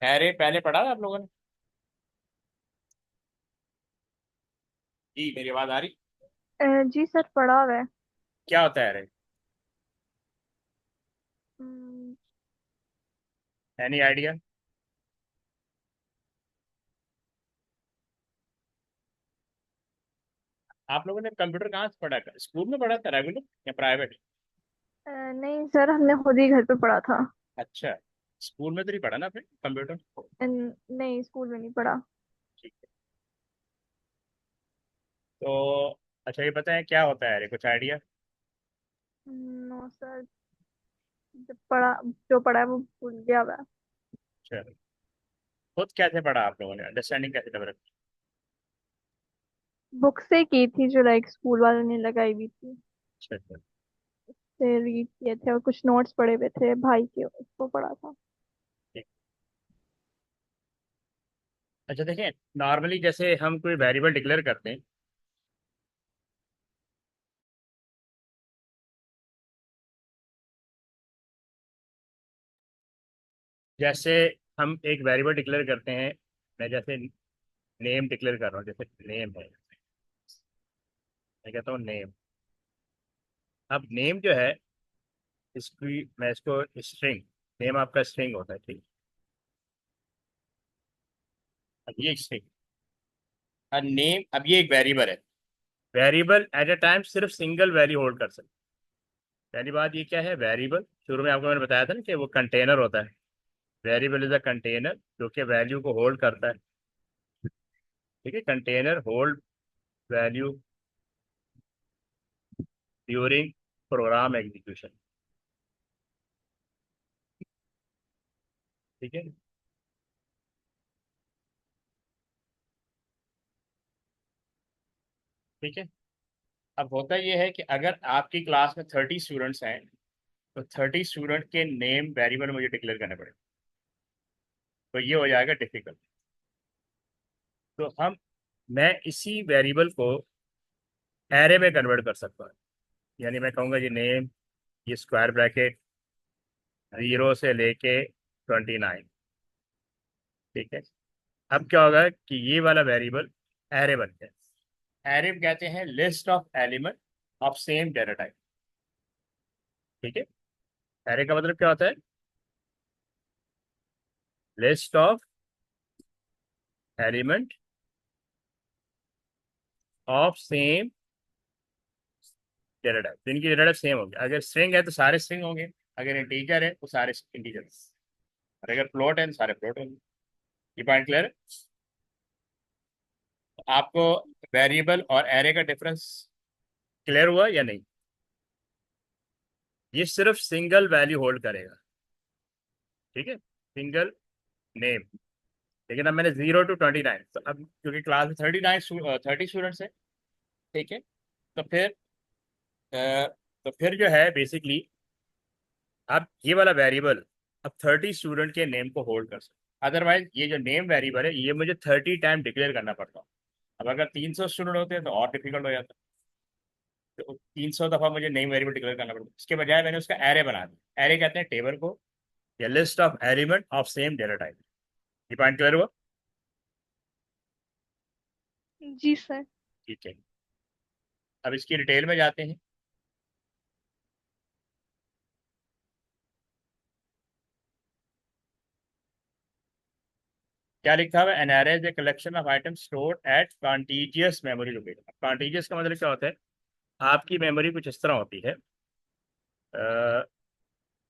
Array पहले पढ़ा था आप लोगों ने? जी, मेरी आवाज आ रही? जी सर, पढ़ा हुआ है। क्या होता है एरे? हम्म, एनी आइडिया? आप लोगों ने कंप्यूटर कहाँ से पढ़ा था? स्कूल में पढ़ा था रेगुलर या प्राइवेट? नहीं सर, हमने खुद ही घर पे पढ़ा था। अच्छा। स्कूल में तो नहीं पढ़ा ना फिर कंप्यूटर? नहीं, स्कूल में नहीं पढ़ा। ठीक है। तो अच्छा, ये बताएं क्या होता है एरे, कुछ आइडिया? नो सर, जब पढ़ा जो पढ़ा है वो भूल गया हुआ है। चलो, खुद कैसे पढ़ा आप लोगों ने, अंडरस्टैंडिंग कैसे डेवलप? बुक से की थी, जो लाइक स्कूल वालों ने लगाई हुई थी। अच्छा अच्छा। से रीड किए थे और कुछ नोट्स पढ़े हुए थे भाई के, उसको पढ़ा था। ठीक। अच्छा देखें, नॉर्मली जैसे हम कोई वेरिएबल डिक्लेयर करते हैं, जैसे हम एक वेरिएबल डिक्लेयर करते हैं, मैं जैसे नेम डिक्लेयर कर रहा हूँ, जैसे नेम है, मैं कहता हूँ नेम। अब नेम जो है, इसकी मैं इसको स्ट्रिंग, नेम आपका स्ट्रिंग होता है, ठीक। अब ये स्ट्रिंग, अब नेम, अब ये एक वेरिएबल है। वेरिएबल एट अ टाइम सिर्फ सिंगल वैल्यू होल्ड कर सकते। पहली बात ये क्या है, वेरिएबल शुरू में आपको मैंने बताया था ना कि वो कंटेनर होता है। वेरिएबल इज अ कंटेनर जो कि वैल्यू को होल्ड करता है। ठीक है, container hold value during program execution. ठीक है। ठीक है। अब होता यह है कि अगर आपकी क्लास में 30 स्टूडेंट्स हैं, तो 30 स्टूडेंट के नेम वेरिएबल मुझे डिक्लेयर करने पड़ेंगे। तो ये हो जाएगा डिफिकल्ट। तो मैं इसी वेरिएबल को एरे में कन्वर्ट कर सकता हूँ। यानी मैं कहूँगा ये नेम, ये स्क्वायर ब्रैकेट 0 से लेके 29। ठीक है। अब क्या होगा कि ये वाला वेरिएबल एरे बन गया। एरे कहते हैं list of element of same data type. ठीक है। एरे का मतलब क्या होता है? List of element of same data type. इनकी डेटा टाइप सेम होगी। अगर स्ट्रिंग है तो सारे स्ट्रिंग होंगे, अगर इंटीजर है तो सारे इंटीजर, और अगर फ्लोट है तो सारे फ्लोट होंगे। ये पॉइंट क्लियर है? तो आपको वेरिएबल और एरे का डिफरेंस क्लियर हुआ या नहीं? ये सिर्फ सिंगल वैल्यू होल्ड करेगा। ठीक है, सिंगल नेम। लेकिन अब मैंने 0 to 29, तो अब क्योंकि क्लास में 30 स्टूडेंट्स है, ठीक है, तो फिर तो फिर जो है बेसिकली, अब ये वाला वेरिएबल अब 30 स्टूडेंट के नेम को होल्ड कर सकते। अदरवाइज ये जो नेम वेरिएबल है ये मुझे 30 टाइम डिक्लेयर करना पड़ता है। अब अगर 300 स्टूडेंट होते हैं तो और डिफिकल्ट हो जाता। तो 300 दफा मुझे नेम वेरिएबल डिक्लेयर करना पड़ता, इसके बजाय मैंने उसका एरे बना दिया। एरे कहते हैं टेबल को, या list of element of same data type. ये पॉइंट क्लियर हुआ? जी सर। ठीक है। अब इसकी डिटेल में जाते हैं। क्या लिखा हुआ है? An array is a collection of items stored eight contiguous memory location. Contiguous का मतलब क्या होता है? आपकी मेमोरी कुछ इस तरह होती है,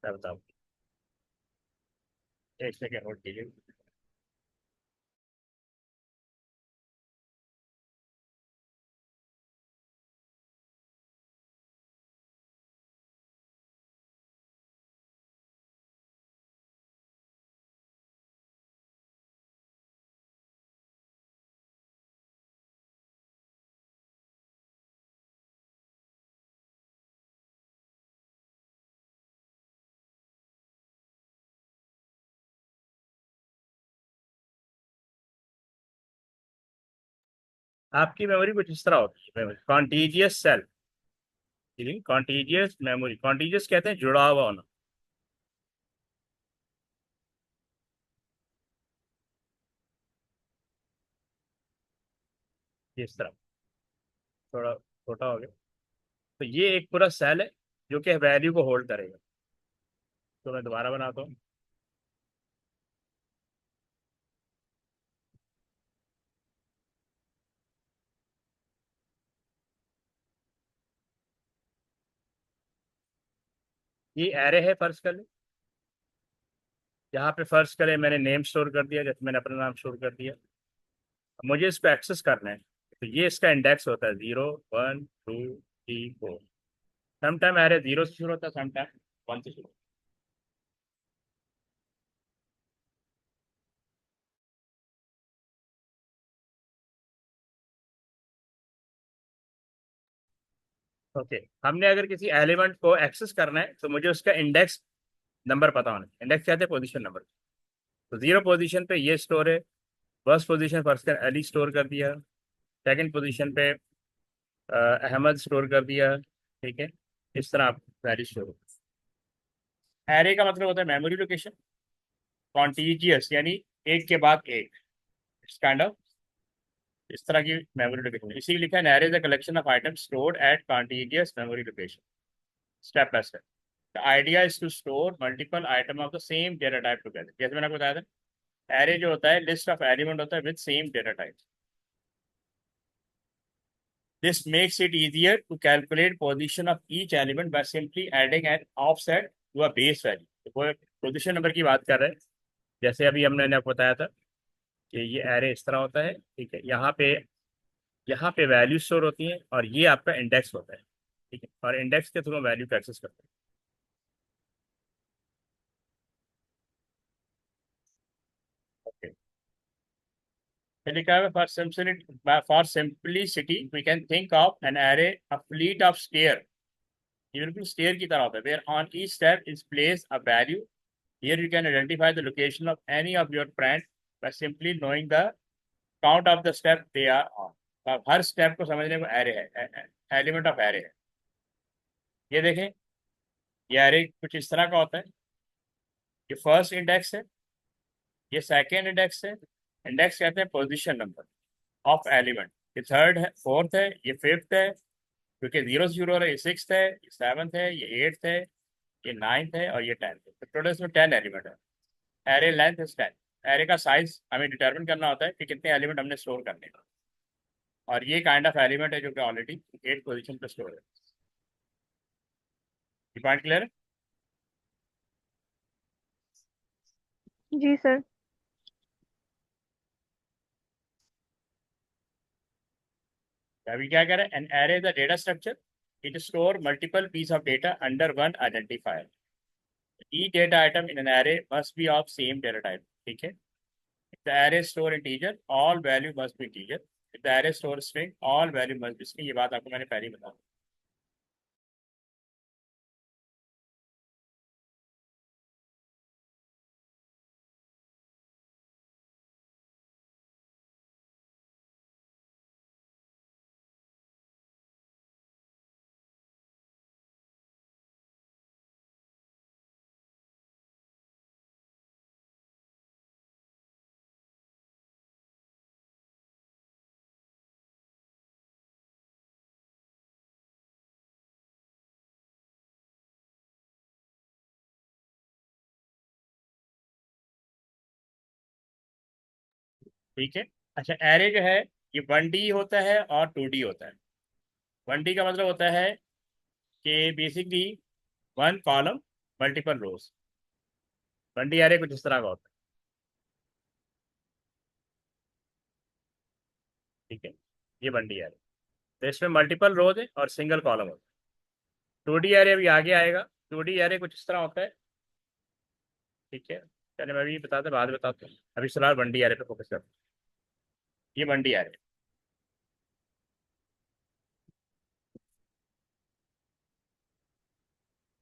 मैं बताऊँ, एक सेकेंड होल्ड कीजिए। आपकी मेमोरी कुछ इस तरह होती है, memory contiguous cell. Contiguous memory, contiguous कहते हैं जुड़ा हुआ होना। इस तरह थोड़ा छोटा हो गया। तो ये एक पूरा सेल है जो कि वैल्यू को होल्ड करेगा। तो मैं दोबारा बनाता हूँ। ये एरे है, फर्ज कर ले। यहाँ पे फर्ज करें मैंने नेम स्टोर कर दिया, जैसे मैंने अपना नाम स्टोर कर दिया। अब मुझे इसको एक्सेस करना है, तो ये इसका इंडेक्स होता है 0 1 2 3 4। समटाइम एरे 0 से शुरू होता है, समटाइम 1 से शुरू। ओके, हमने अगर किसी एलिमेंट को एक्सेस करना है तो मुझे उसका इंडेक्स नंबर पता होना चाहिए। इंडेक्स क्या है? Position number. तो 0 पोजीशन पे ये स्टोर है। फर्स्ट पोजीशन फर्स्ट कर अली स्टोर कर दिया। सेकंड पोजीशन पे अहमद स्टोर कर दिया। ठीक है, इस तरह आप वैल्यू स्टोर। एरे का मतलब होता है मेमोरी लोकेशन, कॉन्टीजियस यानी एक के बाद एक। इट्स काइंड ऑफ इस तरह की मेमोरी लोकेशन, इसीलिए लिखा है array is a collection of items stored at contiguous memory location, step by step. The idea is to store multiple item of the same data type together. जैसे मैंने आपको बताया था, एरे जो होता है लिस्ट ऑफ एलिमेंट होता है with same data type. This makes it easier to calculate position of each element by simply adding an offset to a base value। तो वो पोजिशन नंबर की बात कर रहे हैं। जैसे अभी हमने आपको बताया था कि ये एरे इस तरह होता है। ठीक है, यहाँ पे वैल्यू स्टोर होती है और ये आपका इंडेक्स होता है। ठीक है, और इंडेक्स के थ्रू वैल्यू को एक्सेस करते हैं। ओके, फिर लिखा है for simplicity we can think of an array a fleet of stair. ये बिल्कुल स्टेयर की तरह होता है, where on each step is place a value. Here you can identify the location of any of your friends by simply knowing the count of the step they are on। तो आप हर step को समझने को array है, element of array है। ये देखें, ये एरे कुछ इस तरह का होता है। ये फर्स्ट इंडेक्स है, ये सेकेंड इंडेक्स है। इंडेक्स कहते हैं पोजीशन नंबर ऑफ एलिमेंट। ये थर्ड है, फोर्थ है, ये फिफ्थ है, क्योंकि 0 से शुरू हो रहा है। ये सिक्स है, ये सेवन्थ है, ये एट्थ है, ये नाइन्थ है और ये 10th है। तो टोटल इसमें 10 एलिमेंट है। Array length is 10। एरे का साइज हमें डिटरमिन करना होता है कि कितने एलिमेंट हमने स्टोर करने हैं। और ये काइंड ऑफ एलिमेंट है जो कि ऑलरेडी 8 पोजीशन पे स्टोर है। ये पॉइंट क्लियर है? जी सर। तो अभी क्या करें, an array the data structure, it store multiple piece of data under one identifier. Each data item in an array must be of same data type. ठीक है, the array store integer all value must be integer. The array store string all value must be string. ये बात आपको मैंने पहले ही बताया। ठीक है, अच्छा एरे जो है ये 1D होता है और 2D होता है। 1D का मतलब होता है कि बेसिकली वन कॉलम मल्टीपल रोज। 1D एरे कुछ इस तरह का होता है। ठीक है, ये 1D एरे, तो इसमें मल्टीपल रोज है और सिंगल कॉलम होता है। 2D एरे अभी आगे आएगा। 2D एरे कुछ इस तरह होता है। ठीक है, चलिए मैं अभी बताता बाद में बताता हूँ, अभी फिलहाल 1D एरे पे फोकस करते हैं। ये 1D array.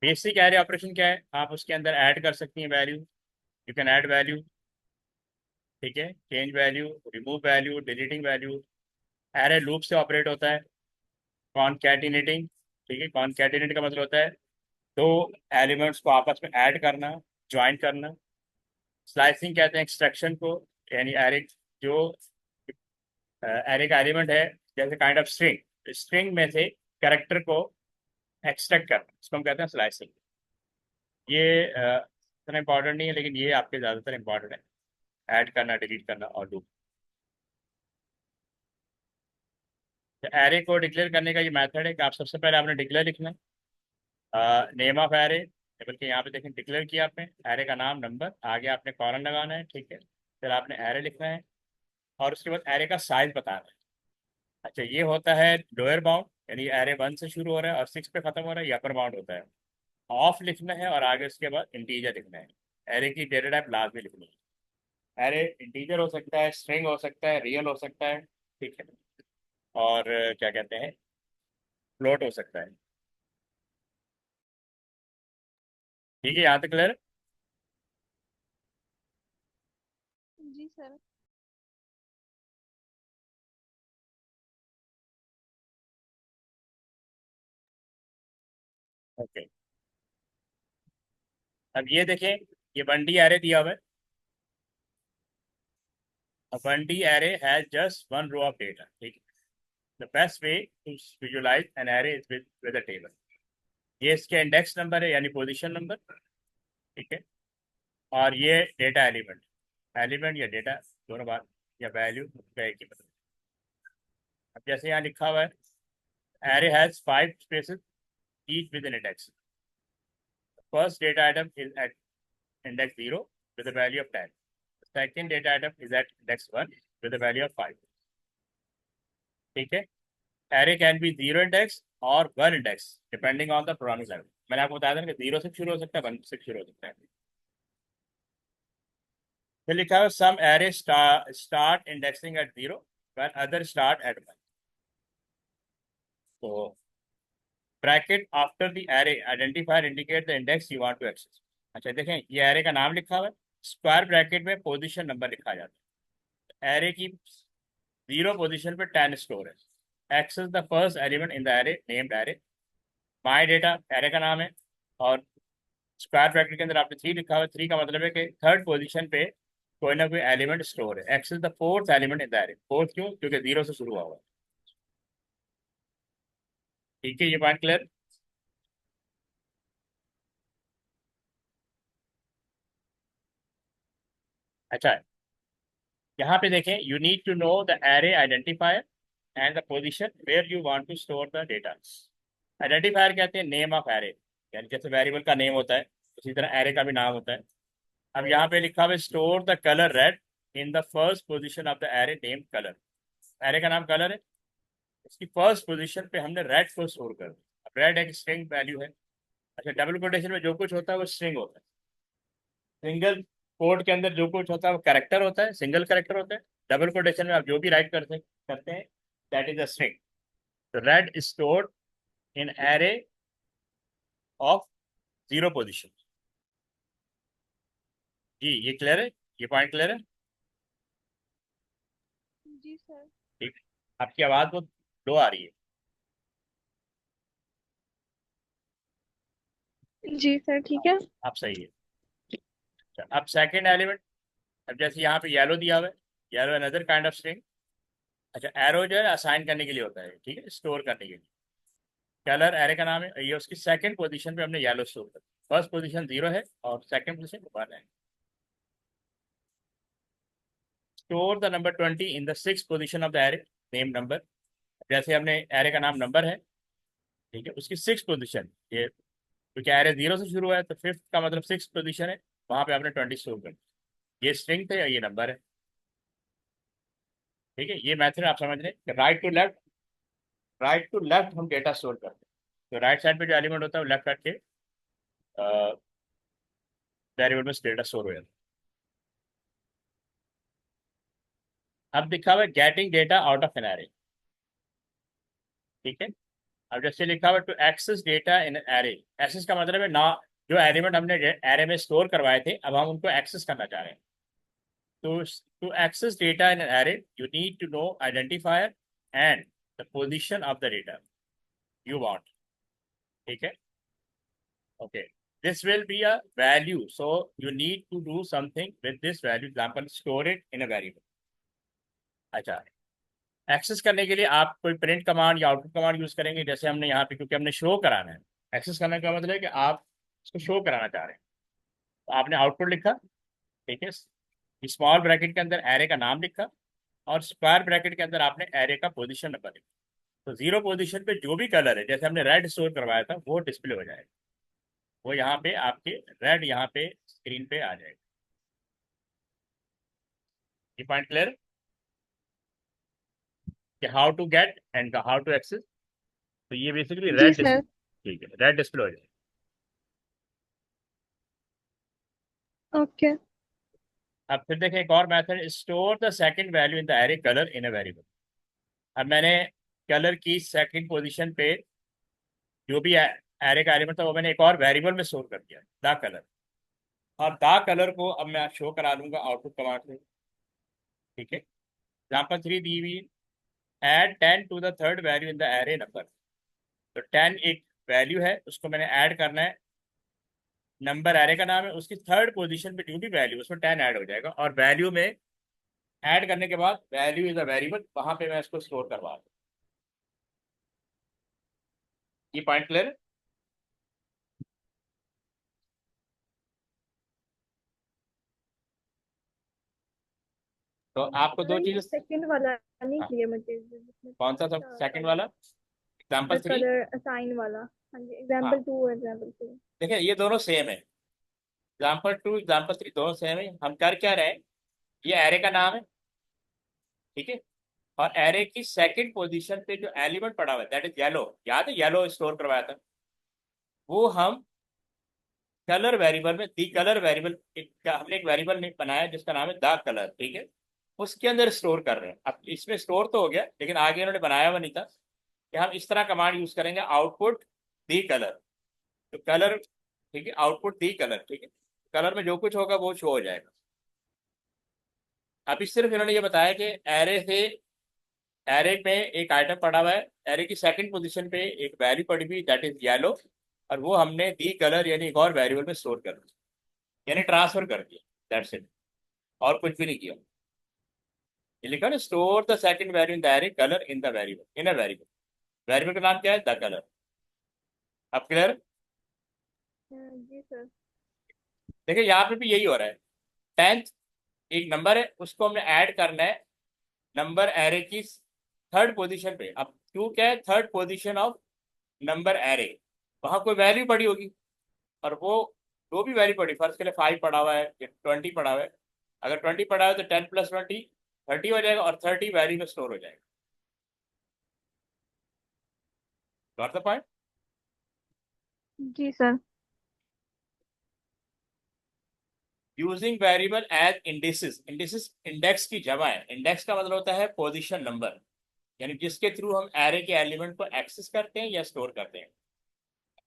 Basic array operation क्या है, आप उसके अंदर ऐड कर सकती हैं value. You can add value. ठीक है, change value, remove value, deleting value. Array loop से ऑपरेट होता है। कॉनकैटिनेटिंग। ठीक है, कॉनकैटिनेट का मतलब होता है दो एलिमेंट्स को आपस में ऐड करना, ज्वाइन करना। स्लाइसिंग कहते हैं एक्सट्रैक्शन को, यानी एरे जो एरे का एलिमेंट है जैसे काइंड ऑफ स्ट्रिंग, स्ट्रिंग में से कैरेक्टर को एक्सट्रैक्ट करना, इसको हम कहते हैं स्लाइसिंग। ये इतना इंपॉर्टेंट नहीं है, लेकिन ये आपके ज़्यादातर इंपॉर्टेंट है, ऐड करना, डिलीट करना और लूप। एरे को डिक्लेयर करने का ये मेथड है कि आप सबसे पहले आपने डिक्लेयर लिखना है, नेम ऑफ एरे, बल्कि यहाँ पे देखें डिक्लेयर किया आपने, एरे का नाम, नंबर, आगे आपने कॉलन लगाना है, ठीक है, फिर आपने एरे लिखना है और उसके बाद एरे का साइज बताना है। अच्छा, ये होता है लोअर बाउंड, यानी एरे 1 से शुरू हो रहा है और 6 पे खत्म हो रहा है, ये अपर बाउंड होता है। ऑफ लिखना है और आगे उसके बाद इंटीजर लिखना है। एरे की डेटा टाइप लास्ट में लिखनी है। एरे इंटीजर हो सकता है, स्ट्रिंग हो सकता है, रियल हो सकता है, ठीक है, और क्या कहते हैं, फ्लोट हो सकता है। ठीक है, यहाँ तक क्लियर? जी सर। ओके, अब ये देखें, ये 1D एरे दिया हुआ है। A 1D array has just one row of data, ठीक है। The best way to visualize an array is with a table। ये इसके इंडेक्स नंबर है, यानी पोजीशन नंबर, ठीक है, और ये डेटा एलिमेंट, एलिमेंट या डेटा दोनों बात, या वैल्यू का एक ही मतलब। अब जैसे यहाँ लिखा हुआ है, array has 5 spaces each with an index। First data item is at index 0 with a value of 10। The second data item is at index 1 with a value of 5। ठीक है, एरे कैन बी 0 इंडेक्स और 1 index depending on the programming language. मैंने आपको बताया था ना कि 0 से शुरू हो सकता है, 1 से शुरू हो सकता है। फिर लिखा है some array start indexing at 0 when other start at 1। तो bracket after the array identifier indicate the index you want to access. अच्छा देखें, ये एरे का नाम लिखा हुआ है, स्क्वायर ब्रैकेट में पोजीशन नंबर लिखा जाता है। एरे की 0 पोजीशन पे 10 स्टोर है। Access the first element in the array named array. My data array का नाम है, और स्क्वायर ब्रैकेट के अंदर आपने 3 लिखा हुआ है। 3 का मतलब है कि थर्ड पोजीशन पे कोई ना कोई एलिमेंट स्टोर है। Access the fourth element in the array. Fourth क्यों? क्योंकि 0 से शुरू हुआ हुआ है। ठीक है, ये पॉइंट क्लियर? अच्छा, यहाँ पे देखें, you need to know the array identifier and the position where you want to store the data. Identifier कहते हैं नेम ऑफ एरे, यानी जैसे वेरिएबल का नेम होता है, उसी तरह एरे का भी नाम होता है। अब यहाँ पे लिखा हुआ है store the colour red in the first position of the array name colour. Array का नाम कलर है, इसकी फर्स्ट पोजीशन पे हमने रेड को स्टोर कर दिया। अब रेड एक स्ट्रिंग वैल्यू है। अच्छा, डबल कोटेशन में जो कुछ होता है वो स्ट्रिंग होता है। सिंगल कोड के अंदर जो कुछ होता है वो कैरेक्टर होता है, सिंगल कैरेक्टर होता है। डबल कोटेशन में आप जो भी राइट करते हैं, दैट इज अ स्ट्रिंग। तो red is stored in array of 0 position. जी, ये क्लियर है? ये पॉइंट क्लियर है? जी सर। ठीक, आपकी आवाज बहुत लो आ रही है। जी सर, ठीक है। आप सही है। अच्छा, अब सेकंड एलिमेंट, अब जैसे यहाँ पे येलो दिया हुआ है, yellow another kind of string. अच्छा, एरो जो है असाइन करने के लिए होता है, ठीक है, स्टोर करने के लिए। कलर एरे का नाम है, ये उसकी सेकंड पोजीशन पे हमने येलो स्टोर कर। फर्स्ट पोजीशन 0 है और सेकंड पोजीशन 1 है। Store the number 20 in the 6th position of the array name number. जैसे हमने एरे का नाम नंबर है, ठीक है, उसकी 6th पोजीशन, ये क्योंकि एरे 0 से शुरू है तो 5th का मतलब 6th पोजीशन है, वहां पे आपने 20 स्टोर कर दिया। ये स्ट्रिंग थे, ये नंबर है। ठीक है, ये मेथड आप समझ रहे हैं, right to left, right to left हम डेटा स्टोर करते हैं। तो राइट साइड पे जो एलिमेंट होता है वो लेफ्ट साइड के वेरिएबल में डेटा स्टोर हो जाता है। अब दिखा हुआ है getting data out of an array, ठीक है। अब जैसे लिखा हुआ to access data in array. Access का मतलब है ना, जो एलिमेंट हमने एरे में स्टोर करवाए थे अब हम उनको एक्सेस करना चाह रहे हैं। तो to access data in an array you need to know identifier and the position of the data you want, ठीक है। Okay, this will be a value, so you need to do something with this value, example store it in a variable। अच्छा, access करने के लिए आप कोई print command या output command use करेंगे, जैसे हमने यहाँ पे, क्योंकि हमने शो कराना है। एक्सेस करने का मतलब है कि आप इसको शो कराना चाह रहे हैं, तो आपने आउटपुट लिखा, ठीक है, स्मॉल ब्रैकेट के अंदर एरे का नाम लिखा, और स्क्वायर ब्रैकेट के अंदर आपने एरे का पोजीशन नंबर लिखा। तो जीरो पोजीशन पे जो भी कलर है, जैसे हमने रेड स्टोर करवाया था, वो डिस्प्ले हो जाएगा, वो यहाँ पे आपके रेड यहाँ पे स्क्रीन पे आ जाएगा। ये पॉइंट क्लियर कि how to get and how to access. तो ये बेसिकली जी रेड सर। डिस्प्ले, ठीक है, रेड डिस्प्ले हो जाएगा। ओके। अब फिर देखें एक और method, store the second value in the array colour in a variable. अब मैंने कलर की सेकंड पोजीशन पे जो भी एरे का एलिमेंट था, वो मैंने एक और वेरिएबल में स्टोर कर दिया, द कलर। और द कलर को अब मैं शो करा दूंगा आउटपुट कमांड से, ठीक है। एग्जाम्पल 3 दी हुई, add 10 to the third value in the array number. तो 10 एक वैल्यू है, उसको मैंने ऐड करना है, नंबर एरे का नाम है, उसकी थर्ड पोजीशन पे जो भी वैल्यू, उसमें 10 ऐड हो जाएगा, और वैल्यू में ऐड करने के बाद वैल्यू इज अ वेरिएबल, वहां पे मैं इसको स्टोर करवा दूँ। ये पॉइंट क्लियर। तो आपको दो सर ये चीजें। सेकंड वाला नहीं हाँ, क्लियर मुझे, जिसमें कौन सा सेकंड वाला, एग्जाम्पल द 3। कलर असाइन वाला। हाँ जी, हाँ, एग्जाम्पल 2 एग्जाम्पल 2। देखिए ये दोनों सेम है, एग्जाम्पल 2 एग्जाम्पल 3 दोनों सेम है। हम कर क्या रहे हैं, ये एरे का नाम है, ठीक है, और एरे की सेकंड पोजीशन पे जो एलिमेंट पड़ा हुआ है, दैट इज येलो, याद है येलो स्टोर करवाया था, वो हम कलर वेरिएबल में, दी कलर वेरिएबल, हमने एक वेरिएबल बनाया जिसका नाम है द कलर, ठीक है, उसके अंदर स्टोर कर रहे हैं। अब इसमें स्टोर तो हो गया, लेकिन आगे उन्होंने बनाया हुआ नहीं था कि हम इस तरह कमांड यूज करेंगे, आउटपुट दी कलर। तो कलर, ठीक है, आउटपुट दी कलर, ठीक है, कलर में जो कुछ होगा वो शो हो जाएगा। अभी सिर्फ इन्होंने ये बताया कि एरे से, एरे में एक आइटम पड़ा हुआ है, एरे की सेकंड पोजीशन पे एक वैल्यू पड़ी हुई, दैट इज येलो, और वो हमने दी कलर यानी एक और वेरिएबल में स्टोर कर दिया, यानी ट्रांसफर कर दिया, दैट्स इट, और कुछ भी नहीं किया। ये लिखा ना, store the second value in the array colour in the variable, in a variable, variable का नाम क्या है, द कलर। अब क्लियर। जी सर। देखिए यहाँ पे भी यही हो रहा है, 10th एक नंबर है, उसको हमने ऐड करना है नंबर एरे की थर्ड पोजीशन पे। अब क्यों, क्या है third position of number array, वहां कोई वैल्यू पड़ी होगी, और वो जो भी वैल्यू पड़ी, फर्स्ट के लिए 5 पड़ा हुआ है या 20 पड़ा हुआ है, अगर 20 पड़ा है तो 10 + 20 30 हो जाएगा, और 30 वैल्यू में स्टोर हो जाएगा। Got the point. जी sir. Using variable as indices, indices index की जमा है, इंडेक्स का मतलब होता है पोजीशन नंबर, यानी जिसके थ्रू हम एरे के एलिमेंट को एक्सेस करते हैं या स्टोर करते हैं।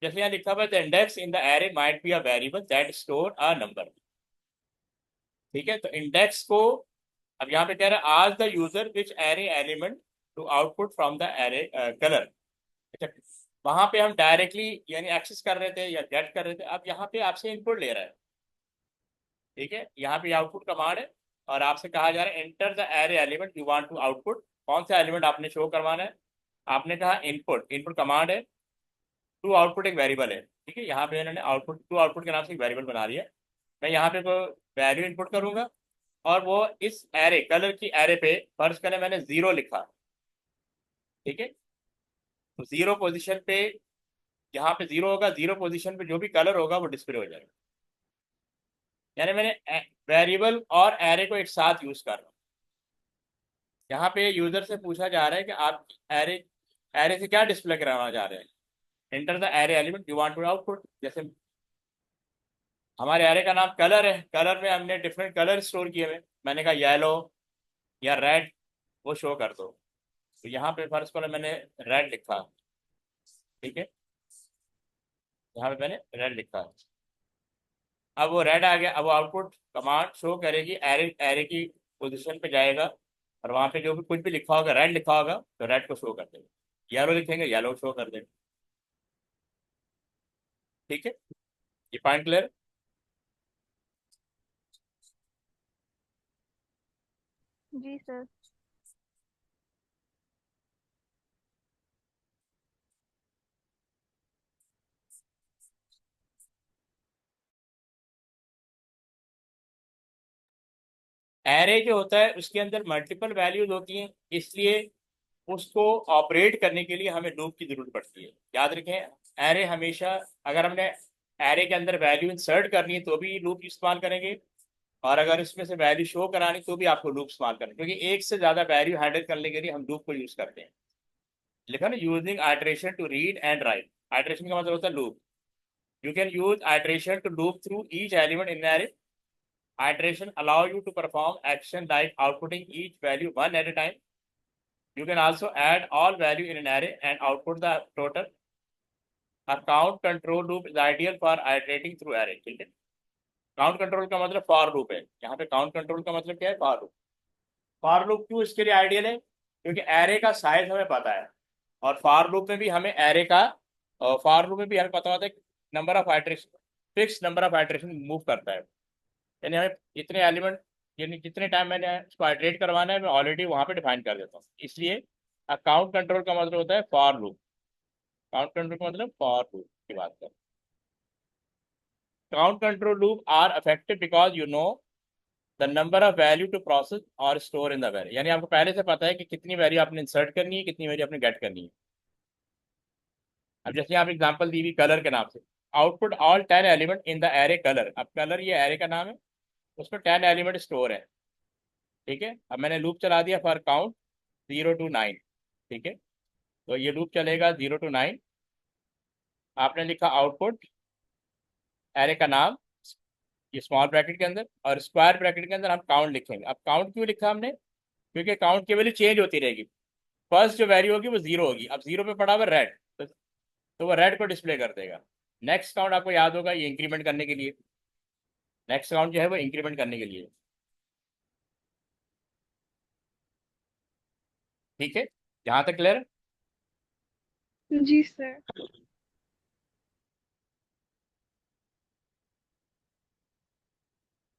जैसे यहाँ लिखा हुआ है, the index in the array might be a variable that store a number, ठीक है। तो इंडेक्स को, अब यहाँ पे कह रहा है ask the user which array element to output from the array colour. अच्छा, वहां पे हम डायरेक्टली यानी एक्सेस कर रहे थे या गेट कर रहे थे, अब यहाँ पे आपसे इनपुट ले रहा है, ठीक है, यहाँ पे आउटपुट कमांड है, और आपसे कहा जा रहा है enter the array element you want to output, कौन सा एलिमेंट आपने शो करवाना है। आपने कहा इनपुट, इनपुट कमांड है, टू आउटपुट एक वेरिएबल है, ठीक है, यहाँ पे इन्होंने आउटपुट, टू आउटपुट के नाम से एक वेरिएबल बना दिया। मैं यहाँ पे वैल्यू इनपुट करूंगा, और वो इस एरे कलर की एरे पे, फर्ज करें मैंने 0 लिखा, ठीक है, तो 0 पोजीशन पे, यहाँ पे 0 होगा, 0 पोजीशन पे जो भी कलर होगा वो डिस्प्ले हो जाएगा, यानी मैंने वेरिएबल और एरे को एक साथ यूज कर रहा हूँ। यहाँ पे यूजर से पूछा जा रहा है कि आप एरे, एरे से क्या डिस्प्ले कराना चाह रहे हैं, enter the array element you want to output. जैसे हमारे एरे का नाम कलर है, कलर में हमने डिफरेंट कलर स्टोर किए हुए, मैंने कहा येलो या रेड, वो शो कर दो। तो यहाँ पे फर्स्ट को मैंने रेड लिखा, ठीक है, यहाँ पे मैंने रेड लिखा, अब वो रेड आ गया, अब वो आउटपुट कमांड शो करेगी, एरे एरे की पोजीशन पे जाएगा, और वहां पे जो भी कुछ भी लिखा होगा, रेड लिखा होगा तो रेड को शो कर देगा, येलो लिखेंगे येलो शो कर देगा, ठीक है। ये पॉइंट क्लियर। जी सर। एरे जो होता है उसके अंदर मल्टीपल वैल्यूज होती हैं, इसलिए उसको ऑपरेट करने के लिए हमें लूप की जरूरत पड़ती है। याद रखें, एरे हमेशा, अगर हमने एरे के अंदर वैल्यू इंसर्ट करनी है तो भी लूप इस्तेमाल करेंगे, और अगर इसमें से वैल्यू शो करानी तो भी आपको लूप इस्तेमाल करना, क्योंकि एक से ज्यादा वैल्यू हैंडल करने के लिए हम लूप को यूज करते हैं। लिखा ना, using iteration to read and write. Iteration का मतलब होता है loop. You can use iteration to loop through each element in array. Iteration allow you to perform action like outputting each value one at a time. You can also add all value in an array and output the total. A count control loop is ideal for iterating through array. ठीक है, count control का मतलब for loop है। यहाँ पे count control का मतलब क्या है? For loop. फॉर लूप क्यों इसके लिए आइडियल है? क्योंकि एरे का साइज हमें पता है, और फॉर लूप में भी हमें एरे का, फॉर लूप में भी हमें पता होता है number of iteration, fix number of iteration move करता है। यानी हमें इतने एलिमेंट, यानी जितने टाइम मैंने उसको आइटरेट करवाना है मैं ऑलरेडी वहां पे डिफाइन कर देता हूँ, इसलिए अकाउंट कंट्रोल का मतलब होता है फॉर लूप। काउंट कंट्रोल का मतलब फॉर लूप की बात कर। Count control loop are effective because you know the number of value to process और स्टोर इन द वैल्यू। यानी आपको पहले से पता है कि कितनी वैल्यू आपने इंसर्ट करनी है, कितनी वैल्यू आपने गेट करनी है। अब जैसे आप एग्जांपल दी हुई कलर के नाम से, output all 10 element in the array colour. अब कलर ये एरे का नाम है, उसमें 10 एलिमेंट स्टोर है। ठीक है, अब मैंने लूप चला दिया फॉर काउंट 0 to 9। ठीक है, तो ये लूप चलेगा 0 to 9। आपने लिखा आउटपुट, एरे का नाम, ये स्मॉल ब्रैकेट के अंदर, और स्क्वायर ब्रैकेट के अंदर हम काउंट लिखेंगे। अब काउंट क्यों लिखा हमने? क्योंकि काउंट की वैल्यू चेंज होती रहेगी। फर्स्ट जो वैल्यू होगी वो जीरो होगी। अब जीरो पे पड़ा हुआ रेड, तो वो रेड को डिस्प्ले कर देगा। नेक्स्ट काउंट आपको याद होगा, ये इंक्रीमेंट करने के लिए, नेक्स्ट काउंट जो है वो इंक्रीमेंट करने के लिए। ठीक है, यहाँ तक क्लियर? जी सर।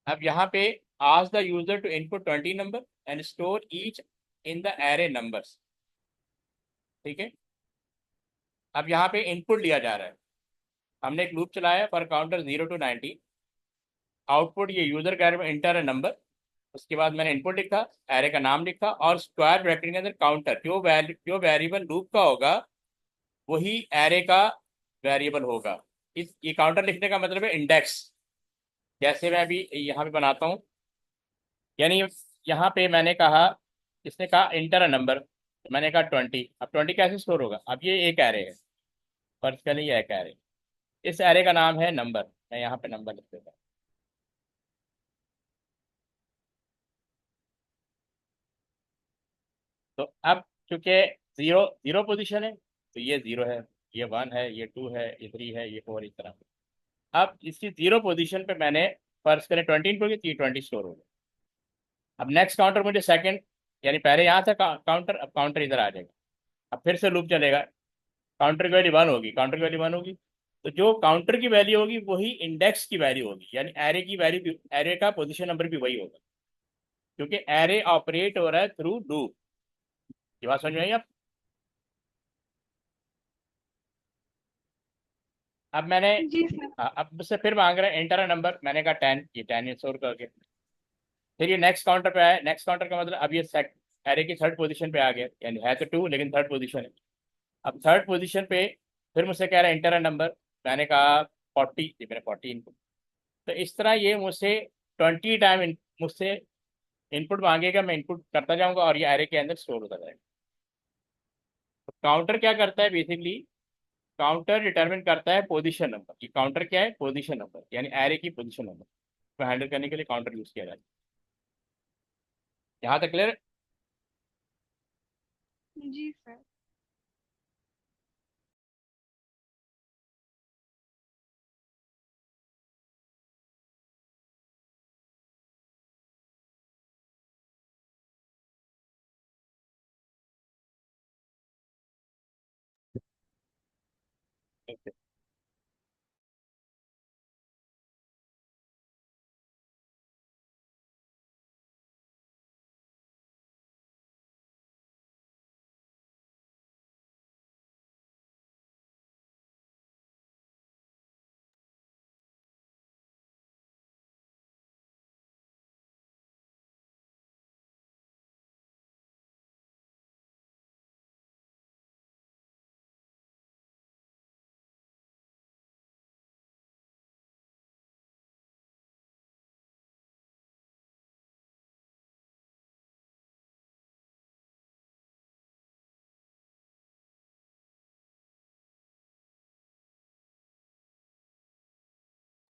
अब यहाँ पे ask the user to input 20 number and store each in the array numbers। ठीक है, अब यहाँ पे इनपुट लिया जा रहा है। हमने एक लूप चलाया फॉर काउंटर 0 to 90। आउटपुट ये यूजर कह रहे इंटर है नंबर। उसके बाद मैंने इनपुट लिखा, एरे का नाम लिखा, और स्क्वायर ब्रैकेट के अंदर काउंटर, जो वेरिएबल लूप का होगा वही एरे का वेरिएबल होगा। इस ये काउंटर लिखने का मतलब है इंडेक्स। जैसे मैं अभी यहाँ पे बनाता हूँ, यानी यहाँ पे मैंने कहा, इसने कहा इंटर अ नंबर, तो मैंने कहा 20। अब 20 कैसे स्टोर होगा? अब ये एक एरे है, फर्स्ट के लिए एक एरे, इस एरे का नाम है नंबर। मैं यहाँ पे नंबर लिख देता हूँ। तो अब चूंकि जीरो जीरो पोजीशन है, तो ये जीरो है, ये वन है, ये टू है, ये थ्री है, ये फोर, इस तरह। अब इसकी जीरो पोजीशन पे मैंने फर्स्ट करें 20 इनपुट की, तो ये 20 स्टोर हो गया। अब नेक्स्ट काउंटर मुझे सेकंड, यानी पहले यहाँ था काउंटर, अब काउंटर इधर आ जाएगा। अब फिर से लूप चलेगा, काउंटर की वैल्यू वन होगी, काउंटर की वैल्यू वन होगी, तो जो काउंटर की वैल्यू होगी वही इंडेक्स की वैल्यू होगी, यानी एरे की वैल्यू, एरे का पोजीशन नंबर भी वही होगा, क्योंकि एरे ऑपरेट हो रहा है थ्रू लूप। ये बात समझ में आई आप? अब मैंने, जी सर। हाँ, अब मुझसे फिर मांग रहा है एंटर नंबर, मैंने कहा 10, ये 10 स्टोर करके। फिर ये नेक्स्ट काउंटर पे आया। नेक्स्ट काउंटर का मतलब अब ये सेट एरे की थर्ड पोजीशन पे आ गया, यानी है तो टू लेकिन थर्ड पोजीशन है। अब थर्ड पोजीशन पे फिर मुझसे कह रहा है एंटर नंबर, मैंने कहा 40, ये मैंने 40 इनपुट। तो इस तरह ये मुझसे 20 टाइम मुझसे इनपुट मांगेगा, मैं इनपुट करता जाऊंगा और ये एरे के अंदर स्टोर होता जाएगा। तो काउंटर क्या करता है बेसिकली? काउंटर डिटरमिन करता है पोजीशन नंबर। ये काउंटर क्या है? पोजीशन नंबर, यानी एरे की पोजीशन नंबर को हैंडल करने के लिए काउंटर यूज किया जाता है। यहाँ तक क्लियर? जी सर।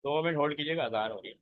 2 मिनट होल्ड कीजिएगा, आसान हो रही है।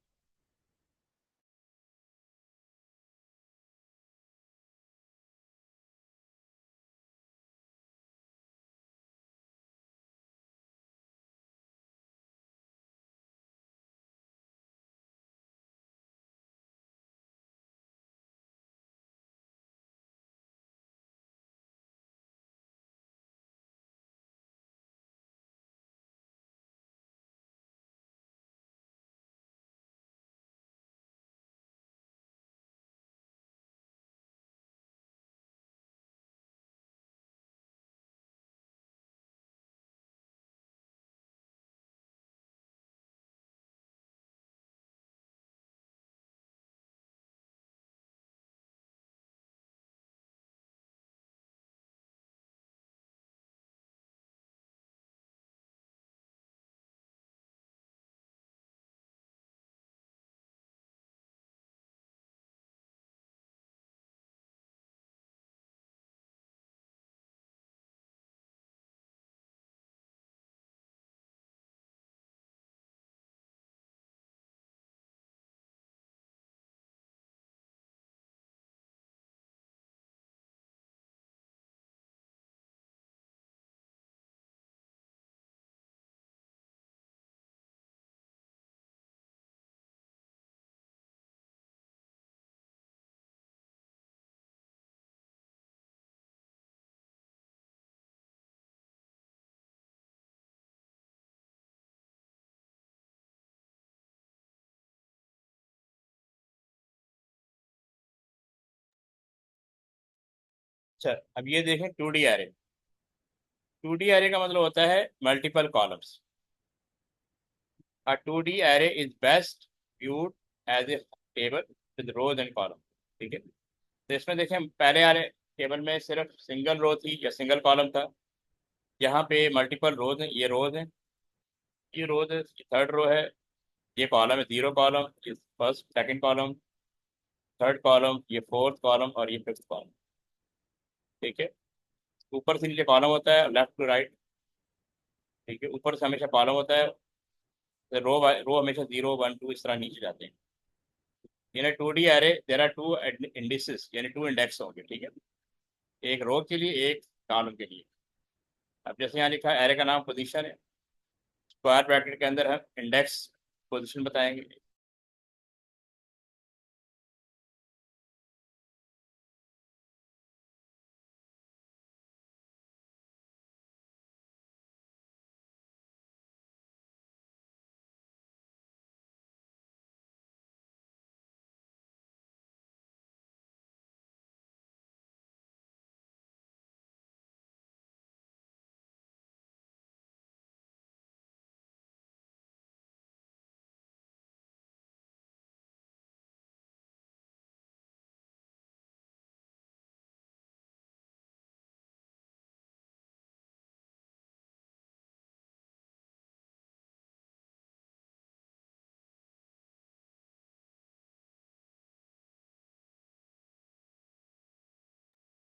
अच्छा, अब ये देखें 2D एरे। 2D एरे का मतलब होता है multiple columns. A 2D array is best viewed as a table with rows and columns। ठीक है, तो इसमें देखें पहले वाले टेबल में सिर्फ सिंगल रो थी या सिंगल कॉलम था। यहाँ पे मल्टीपल रोज हैं, ये रोज हैं, ये रोज है, ये थर्ड रो है, ये कॉलम है, जीरो कॉलम, ये first second column, third column, ये फोर्थ कॉलम और ये फिफ्थ कॉलम। ठीक है, ऊपर से नीचे कॉलम होता है, लेफ्ट टू राइट। ठीक है, ऊपर से हमेशा कॉलम होता है, रो रो हमेशा 0 1 2 इस तरह नीचे जाते हैं। यानी 2D array there are two indices, यानी 2 इंडेक्स होंगे। ठीक है, एक रो के लिए, एक कॉलम के लिए। अब जैसे यहाँ लिखा है एरे का नाम पोजीशन है, स्क्वायर ब्रैकेट के अंदर हम इंडेक्स पोजीशन बताएंगे।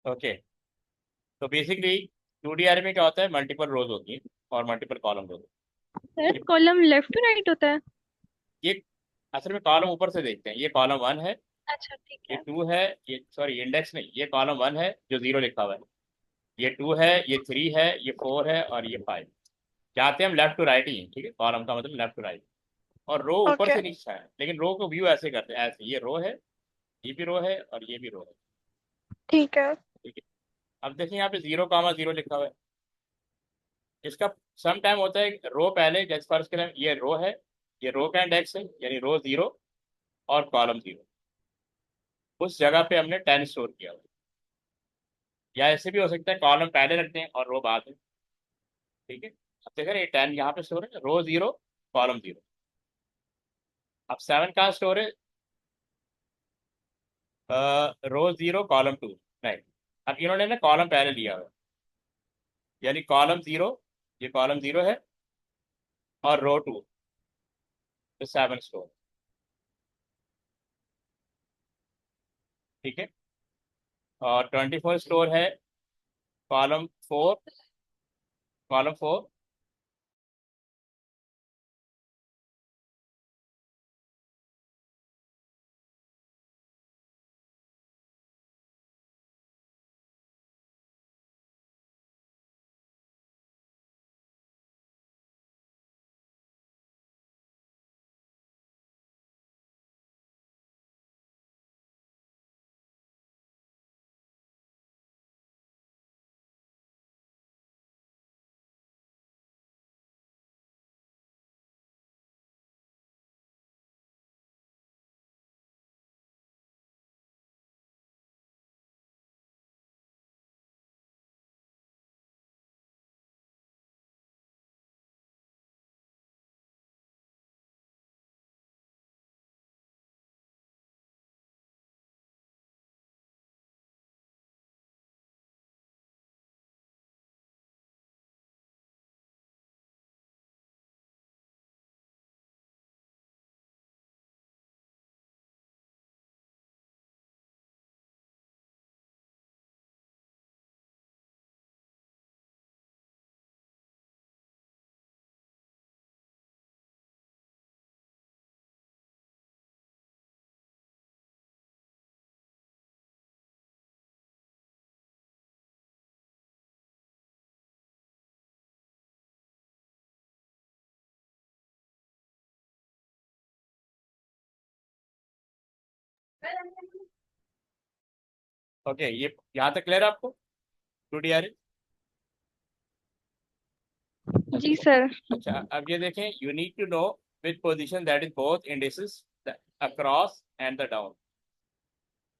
ओके, तो बेसिकली 2D एरे में क्या होता है, मल्टीपल रोज होती है और मल्टीपल कॉलम होते सर हैं। कॉलम लेफ्ट टू राइट होता है? ये असल में कॉलम ऊपर से देखते हैं, ये कॉलम 1 है, अच्छा ठीक ये है। 2 है, ये सॉरी इंडेक्स नहीं, ये कॉलम 1 है जो 0 लिखा हुआ है, ये 2 है, ये 3 है, ये 4 है और ये 5। चाहते हैं हम लेफ्ट टू राइट ही हैं। ठीक है, कॉलम का मतलब लेफ्ट टू राइट, और रो ऊपर ओके से नीचे है, लेकिन रो को व्यू ऐसे करते हैं, ऐसे, ये रो है, ये भी रो है और ये भी रो है। ठीक है। ठीक है, अब देखिए यहाँ पे 0 0 लिखा हुआ है। इसका सम टाइम होता है रो पहले, जैसे फर्स्ट के लिए ये रो है, ये रो का इंडेक्स है, यानी रो 0 और कॉलम 0, उस जगह पे हमने 10 स्टोर किया हुआ है। या ऐसे भी हो सकता है कॉलम पहले रखते हैं और रो बाद में। ठीक है, अब देखो ये 10 यहाँ पे स्टोर है, रो 0 कॉलम 0। अब 7 कहाँ स्टोर है, रो 0 कॉलम 2। नहीं, अब इन्होंने ना कॉलम पहले लिया हुआ है, यानी कॉलम 0, ये कॉलम 0 है और रो 2 तो 7 स्टोर। ठीक है, और 24 स्टोर है कॉलम 4, कॉलम 4 ओके, ये यहाँ तक क्लियर है आपको? 2D array. जी सर। अच्छा, अब ये देखें, you need to know which position that is both indices across and the down.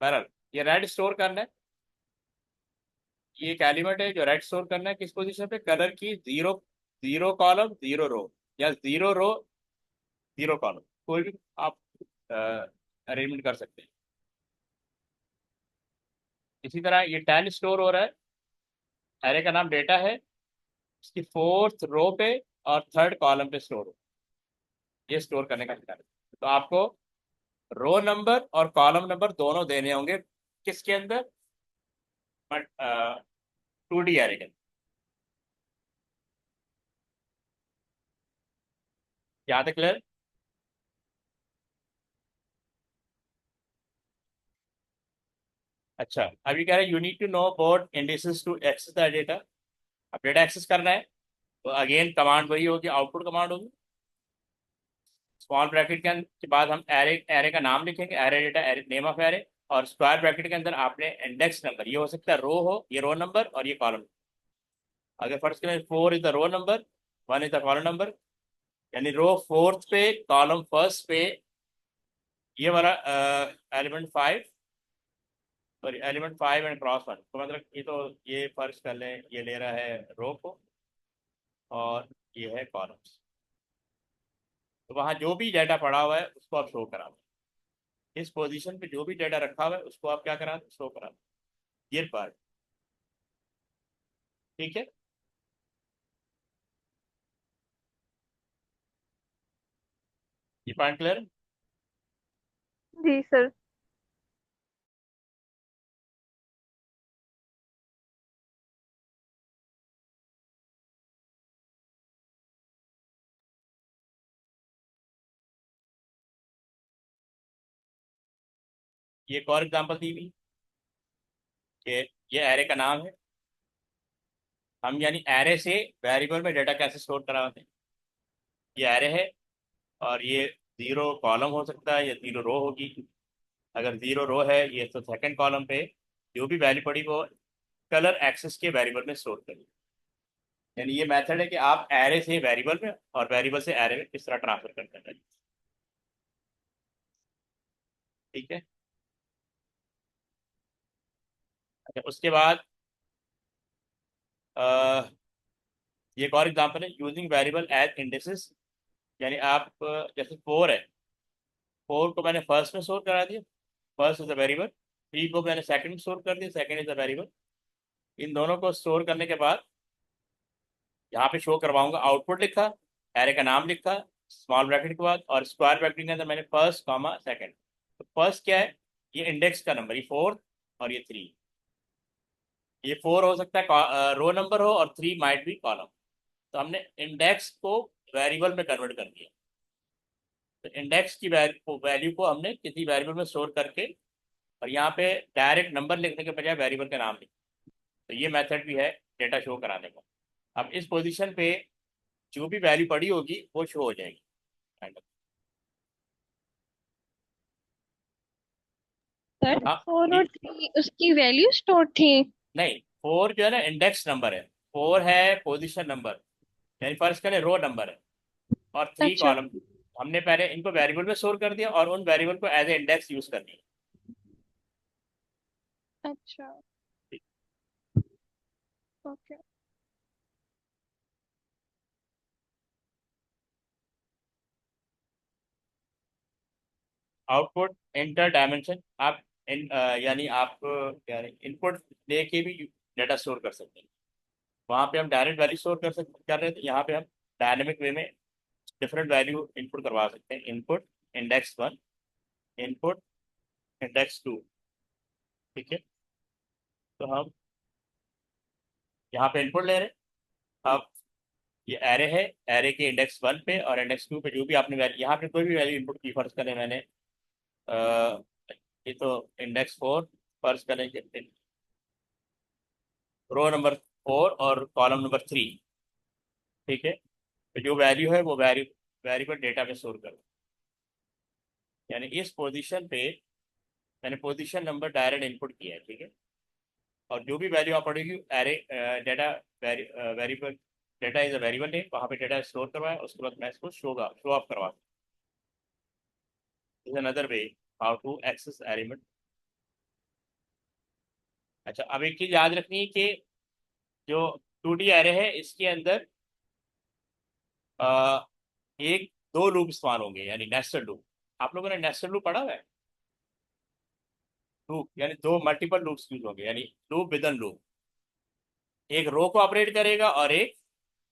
बहरहाल ये रेड स्टोर करना है, ये एक एलिमेंट है जो रेड स्टोर करना है किस पोजीशन पे, कलर की जीरो, जीरो कॉलम जीरो रो, या जीरो रो जीरो कॉलम, कोई भी आप अरेंजमेंट कर सकते हैं। इसी तरह ये 10 स्टोर हो रहा है, एरे का नाम डेटा है, इसकी फोर्थ रो पे और थर्ड कॉलम पे स्टोर हो, ये स्टोर करने का तरीका है। तो आपको रो नंबर और कॉलम नंबर दोनों देने होंगे किसके अंदर, बट 2D एरे के अंदर। यहाँ तक क्लियर? अच्छा, अभी कह रहे हैं you need to know about indices to access the data. अब डेटा एक्सेस करना है तो अगेन कमांड वही होगी, आउटपुट कमांड होगी। स्मॉल ब्रैकेट के बाद हम एरे, एरे का नाम लिखेंगे, array data, array name of array, और स्क्वायर ब्रैकेट के अंदर आपने इंडेक्स नंबर, ये हो सकता है रो हो, ये रो नंबर और ये कॉलम। अगर फर्स्ट करें 4 is the row number, 1 is the column number, यानी रो फोर्थ पे कॉलम फर्स्ट पे ये वाला element 5, sorry element 5 and cross 1, तो मतलब ये तो ये फर्स्ट कर लें, ये ले रहा है रो को और ये है कॉलम्स। तो वहाँ जो भी डाटा पड़ा हुआ है उसको आप शो करा, इस पोजीशन पे जो भी डाटा रखा हुआ है उसको आप क्या करा, शो करा, ये पार्ट। ठीक है, ये पॉइंट क्लियर? जी सर। ये एक और एग्जांपल दी हुई कि ये एरे का नाम है, हम यानी एरे से वेरिएबल में डाटा कैसे स्टोर कराते हैं। ये एरे है और ये जीरो कॉलम हो सकता है या जीरो रो होगी। अगर जीरो रो है ये, तो सेकंड कॉलम पे जो भी वैल्यू पड़ी वो कलर एक्सेस के वेरिएबल में स्टोर करिए। यानी ये मेथड है कि आप एरे से वेरिएबल में और वेरिएबल से एरे में किस तरह ट्रांसफर करते हैं। ठीक है, अच्छा उसके बाद अ, ये एक और एग्जांपल है, यूजिंग वेरिएबल एज इंडिसेस। यानी आप जैसे 4 है, 4 को मैंने फर्स्ट में स्टोर करा दिया, फर्स्ट इज द वेरिएबल, 3 को मैंने सेकंड में स्टोर कर दिया, सेकंड इज द वेरिएबल। इन दोनों को स्टोर करने के बाद यहाँ पे शो करवाऊंगा, आउटपुट लिखा, एरे का नाम लिखा स्मॉल ब्रैकेट के बाद, और स्क्वायर ब्रैकेट के अंदर मैंने फर्स्ट कॉमा सेकंड। तो फर्स्ट क्या है, ये इंडेक्स का नंबर, ये 4 और ये 3। ये 4 हो सकता है रो नंबर हो और 3 माइट बी कॉलम। तो हमने इंडेक्स को वेरिएबल में कन्वर्ट कर दिया। तो इंडेक्स की वैल्यू को हमने किसी वेरिएबल में स्टोर करके, और यहाँ पे डायरेक्ट नंबर लिखने के बजाय वेरिएबल का नाम लिख, तो ये मेथड भी है डेटा शो कराने का। अब इस पोजीशन पे जो भी वैल्यू पड़ी होगी वो शो हो जाएगी। kind of। सर हाँ, 4 और ये 3 उसकी वैल्यू स्टोर थी। नहीं, 4 जो है ना इंडेक्स नंबर है, 4 है पोजीशन नंबर, यानी फर्स्ट करें रो नंबर है, और 3 अच्छा कॉलम। हमने पहले इनको वेरिएबल में स्टोर कर दिया और उन वेरिएबल को एज ए इंडेक्स यूज कर दिया। अच्छा ओके। आउटपुट इंटर डायमेंशन, आप यानी आप यानी इनपुट दे के भी डेटा स्टोर कर सकते हैं। वहाँ पे हम डायरेक्ट वैल्यू स्टोर कर रहे थे, यहाँ पे हम डायनेमिक वे में डिफरेंट वैल्यू इनपुट करवा सकते हैं। Input index 1, input index 2। ठीक है, तो हम यहाँ पे इनपुट ले रहे हैं। अब ये एरे है, एरे के इंडेक्स 1 पे और इंडेक्स 2 पे जो भी आपने वैल्यू, यहाँ पे कोई भी वैल्यू इनपुट की, फर्ज करें मैंने ये तो इंडेक्स 4, फर्ज करें रो नंबर 4 और कॉलम नंबर 3। ठीक है, तो जो वैल्यू है वो वेरिएबल डेटा में स्टोर करो। यानी इस पोजीशन पे मैंने पोजीशन नंबर डायरेक्ट इनपुट किया है, ठीक है। और जो भी वैल्यू आप पढ़ेगी array data variable, data is a variable name, वहाँ पे डेटा स्टोर करवाए, उसके बाद मैं इसको शो ऑफ करवा, is another way how to access element. अच्छा, अब एक चीज याद रखनी है कि जो 2D एरे है इसके अंदर अ, एक दो लूप स्पान होंगे, यानी नेस्टेड लूप। आप लोगों ने नेस्टेड लूप पढ़ा हुआ है? लूप यानी दो मल्टीपल लूप्स यूज होंगे, यानी लूप विद इन लूप। एक रो को ऑपरेट करेगा और एक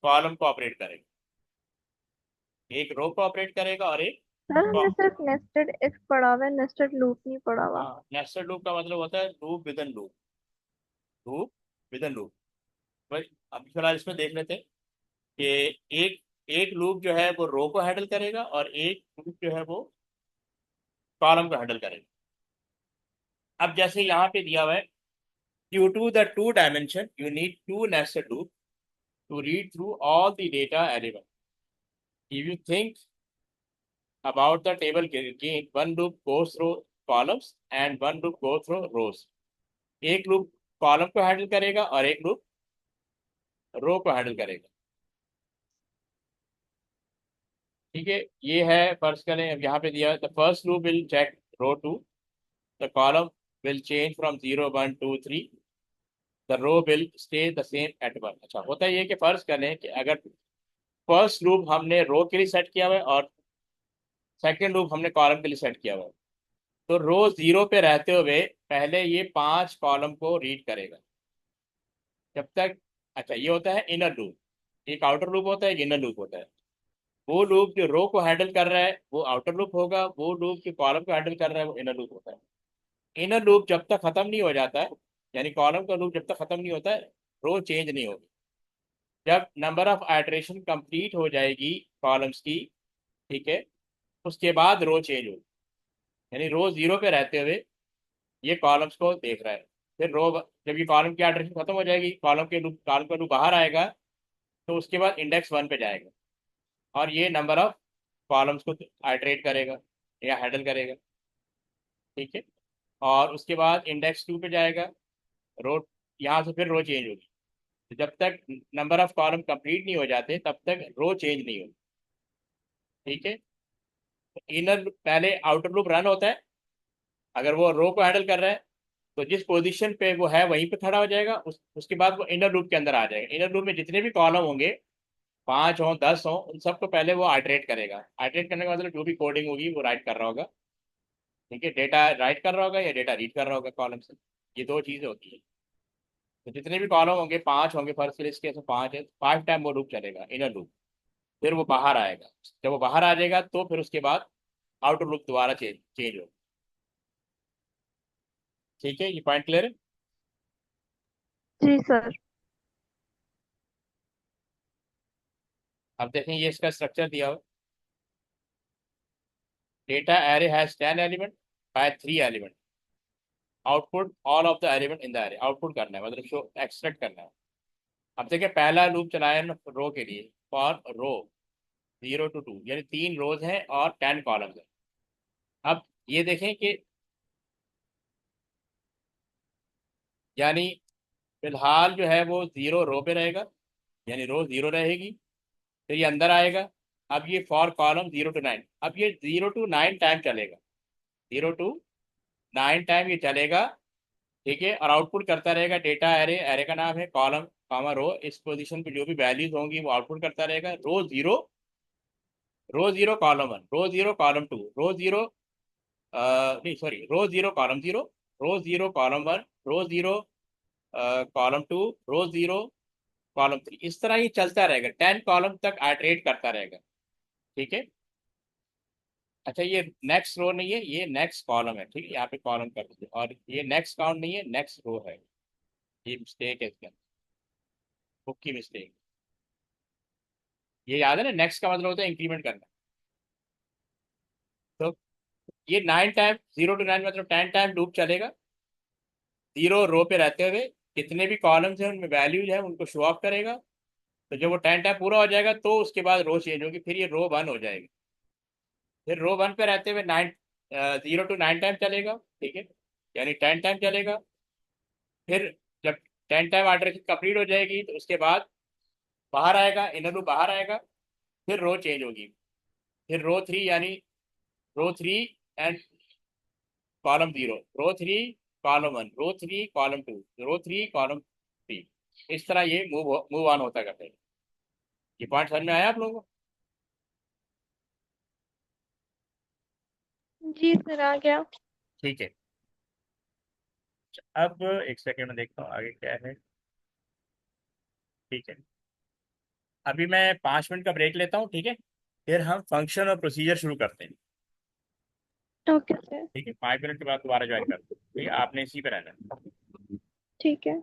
कॉलम को ऑपरेट करेगा, एक रो को ऑपरेट करेगा और एक सर हमने सिर्फ नेस्टेड इफ पढ़ा हुआ है, नेस्टेड लूप नहीं पढ़ा हुआ। हाँ, नेस्टेड लूप का मतलब होता है loop with in loop, loop with in loop. भाई अब फिलहाल इसमें देख लेते हैं कि एक एक लूप जो है वो रो को हैंडल करेगा और एक लूप जो है वो कॉलम को हैंडल करेगा। अब जैसे यहाँ पे दिया हुआ है, due to the two dimension you need two nested loop to read through all the data element. If you think about the table again, one loop goes through columns and one loop goes through rows. एक loop column को handle करेगा और एक loop रो को handle करेगा, ठीक है। ये है, फर्ज करें अब यहाँ पे दिया है the first loop will check row two, the column will change from 0 1 2 3, the row will stay the same at 1। अच्छा, होता है ये कि फर्ज करें कि अगर फर्स्ट लूप हमने रो के लिए सेट किया हुआ है और सेकेंड लूप हमने कॉलम के लिए सेट किया हुआ है, तो रो 0 पे रहते हुए पहले ये 5 कॉलम को रीड करेगा जब तक। अच्छा, ये होता है इनर लूप, एक आउटर लूप होता है, एक इनर लूप होता है। वो लूप जो रो को हैंडल कर रहा है वो आउटर लूप होगा, वो लूप जो कॉलम को हैंडल कर रहा है वो इनर लूप होता है। इनर लूप जब तक खत्म नहीं हो जाता है, यानी कॉलम का लूप जब तक खत्म नहीं होता है, रो चेंज नहीं होगी। जब नंबर ऑफ आइटरेशन कंप्लीट हो जाएगी कॉलम्स की, ठीक है, उसके बाद रो चेंज होगी। यानी रो 0 पे रहते हुए ये कॉलम्स को देख रहा है, फिर रो जब ये कॉलम की आइटरेशन खत्म हो जाएगी, कॉलम का लूप बाहर आएगा, तो उसके बाद इंडेक्स 1 पे जाएगा और ये नंबर ऑफ कॉलम्स को आइटरेट करेगा या हैंडल करेगा, ठीक है। और उसके बाद इंडेक्स 2 पे जाएगा, रो यहाँ से फिर रो चेंज होगी। तो जब तक नंबर ऑफ कॉलम कंप्लीट नहीं हो जाते तब तक रो चेंज नहीं होगी, ठीक है। इनर पहले आउटर लूप रन होता है, अगर वो रो को हैंडल कर रहा है तो जिस पोजीशन पे वो है वहीं पे खड़ा हो जाएगा, उसके बाद वो इनर लूप के अंदर आ जाएगा। इनर लूप में जितने भी कॉलम होंगे, 5 हो 10 हो, उन सबको पहले वो आइटरेट करेगा। आइटरेट करने का मतलब जो भी कोडिंग होगी वो राइट कर रहा होगा, ठीक है, डेटा राइट कर रहा होगा या डेटा रीड कर रहा होगा कॉलम से। ये दो चीज़ें होती है। तो जितने भी कॉलम होंगे, 5 होंगे, फर्स्ट लिस्ट के 5 है, 5 टाइम वो लूप चलेगा इनर लूप, फिर वो बाहर आएगा। जब वो बाहर आ जाएगा तो फिर उसके बाद आउटर लूप दोबारा चेंज चेंज होगा, ठीक है। ये पॉइंट क्लियर है? जी सर। अब देखें ये इसका स्ट्रक्चर दिया हुआ, data array has 10 element by 3 element, output all of the element in the array. Output करना है मतलब शो एक्सट्रैक्ट करना है। अब देखिए पहला लूप चलाया ना रो के लिए, फॉर रो 0 to 2, यानी 3 रोज हैं और 10 कॉलम्स हैं। अब ये देखें कि यानी फिलहाल जो है वो 0 रो पे रहेगा, यानी रो 0 रहेगी, फिर ये अंदर आएगा। अब ये फॉर कॉलम 0 to 9, अब ये 0 to 9 टाइम चलेगा, 0 to 9 टाइम ये चलेगा, ठीक है। और आउटपुट करता रहेगा डेटा एरे, एरे का नाम है कॉलम कॉमा रो, इस पोजीशन पे जो भी वैल्यूज होंगी वो आउटपुट करता रहेगा। रो 0 कॉलम 1, रो 0 कॉलम 2, रो 0 नहीं सॉरी, रो 0 कॉलम 0, रो 0 कॉलम 1, रो 0 कॉलम 2, रो 0 कॉलम 3, इस तरह ये चलता रहेगा, 10 कॉलम तक आइटरेट करता रहेगा, ठीक है। अच्छा, ये नेक्स्ट रो नहीं है, ये नेक्स्ट कॉलम है, ठीक है, यहाँ पे कॉलम कर दीजिए। और ये नेक्स्ट काउंट नहीं है, नेक्स्ट रो है, ये मिस्टेक है इसके अंदर, बुक की मिस्टेक। ये याद है ना, नेक्स्ट का मतलब होता है इंक्रीमेंट करना। तो ये 9 टाइम, 0 to 9 मतलब 10 टाइम लूप चलेगा, 0 रो पे रहते हुए जितने भी कॉलम्स हैं उनमें वैल्यूज हैं उनको शो ऑफ करेगा। तो जब वो 10 टाइम पूरा हो जाएगा तो उसके बाद रो चेंज होगी, फिर ये रो 1 हो जाएगी। फिर रो 1 पे रहते हुए 9 0 to 9 टाइम चलेगा, ठीक है। यानी 10 टाइम चलेगा। फिर जब 10 टाइम ऑर्डर कंप्लीट हो जाएगी तो उसके बाद बाहर आएगा, इनर लूप बाहर आएगा, फिर रो चेंज होगी। फिर रो 3 यानी row 3 and column 0, row 3 column 1, row 3 column 2, row 3 column 3। इस तरह ये मूव ऑन होता करते हैं। ये पॉइंट समझ में आया आप लोगों को? जी सर, आ गया। ठीक है। अब एक सेकेंड में देखता हूँ आगे क्या है। ठीक है, अभी मैं 5 मिनट का ब्रेक लेता हूँ, ठीक है? फिर हम फंक्शन और प्रोसीजर शुरू करते हैं। Okay sir. ठीक है, 5 मिनट के बाद दोबारा ज्वाइन करते हैं, ठीक है? आपने इसी पे रहना है। ठीक है।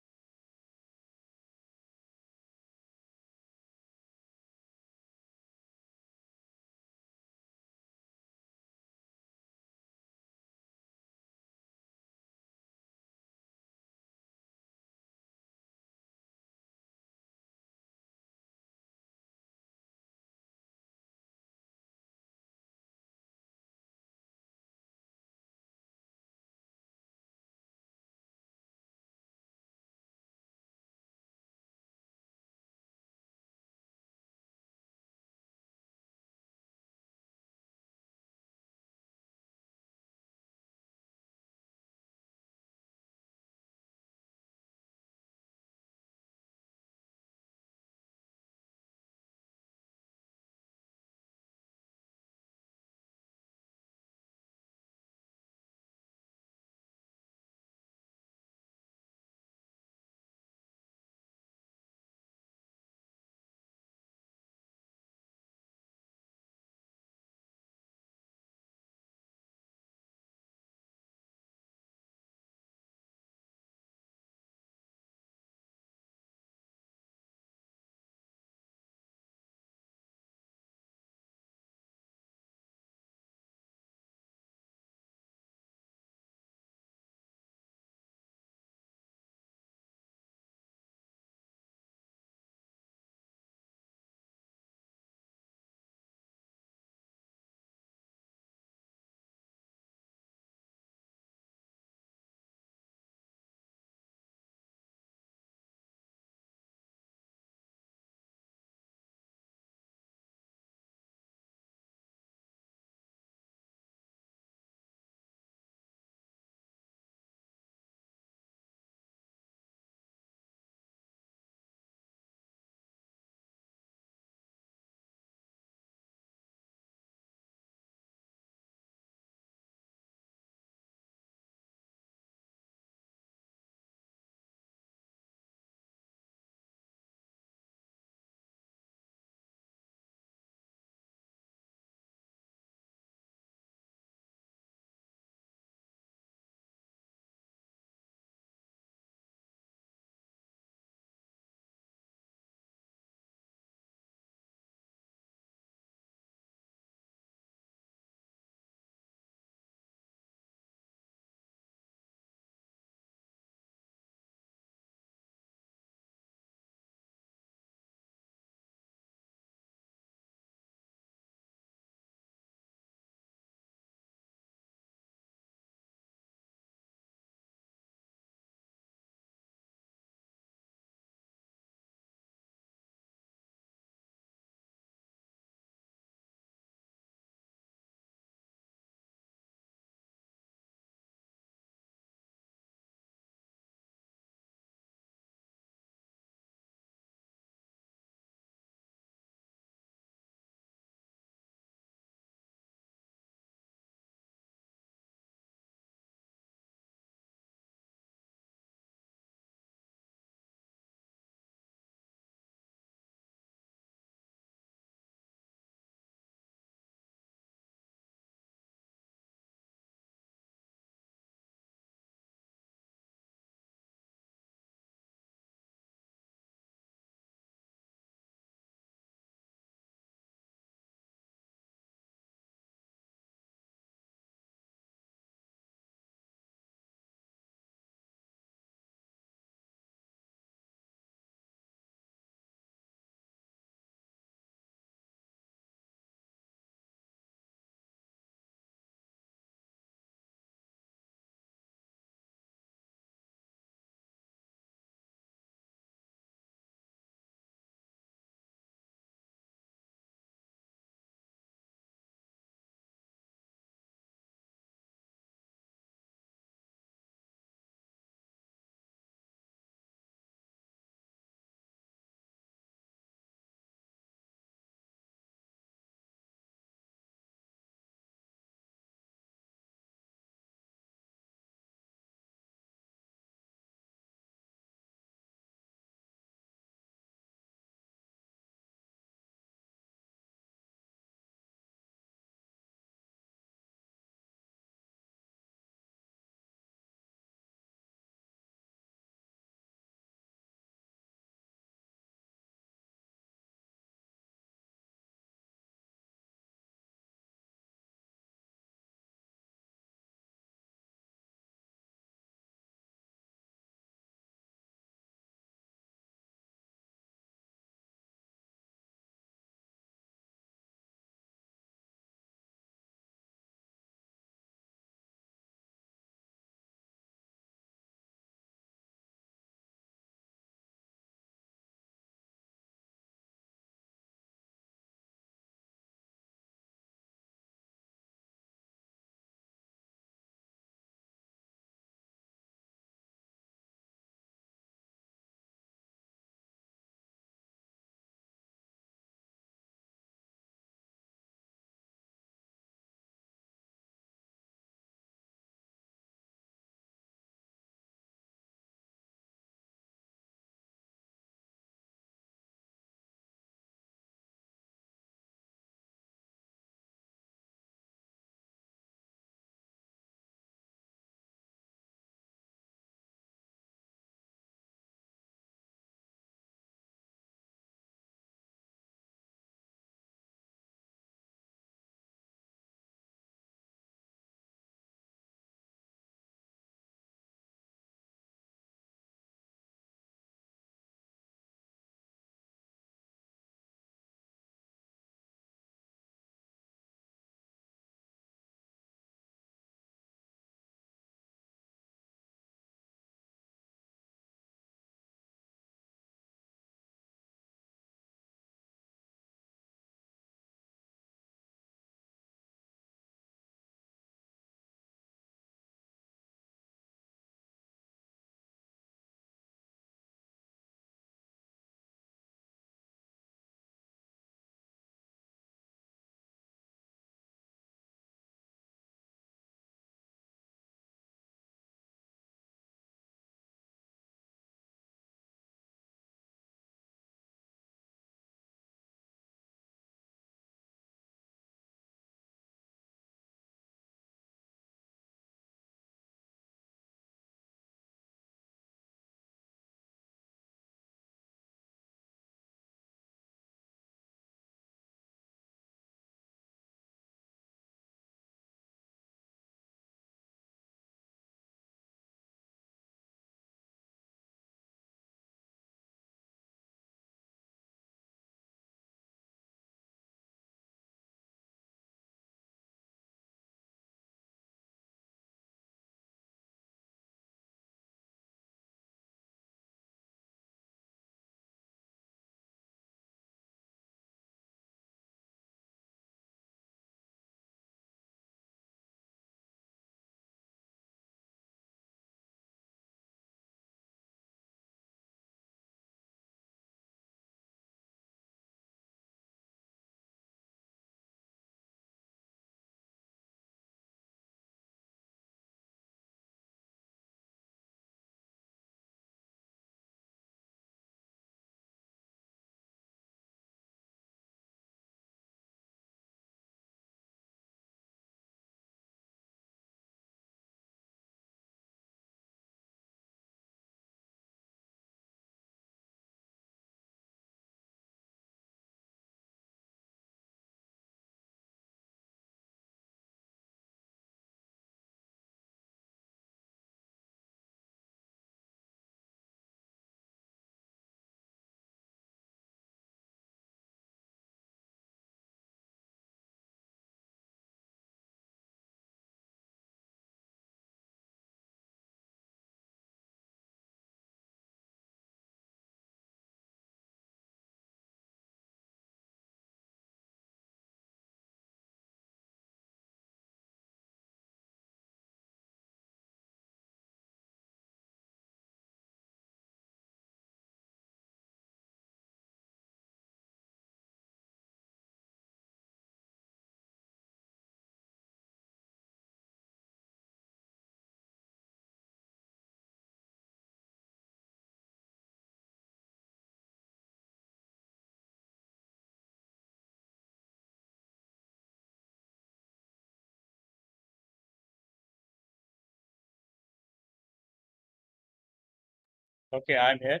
Okay, I am here.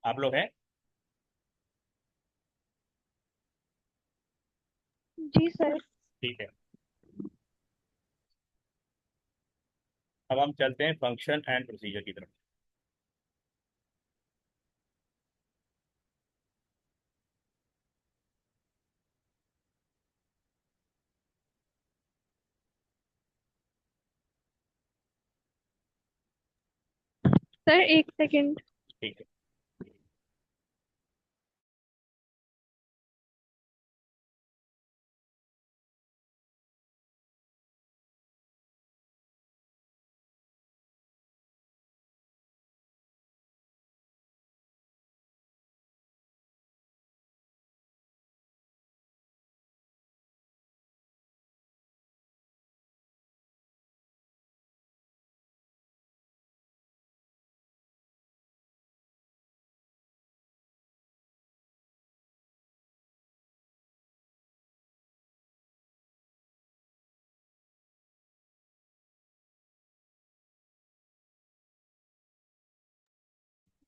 आप लोग हैं? जी सर। ठीक है। अब हम चलते हैं फंक्शन एंड प्रोसीजर की तरफ। सर एक सेकंड। ठीक है।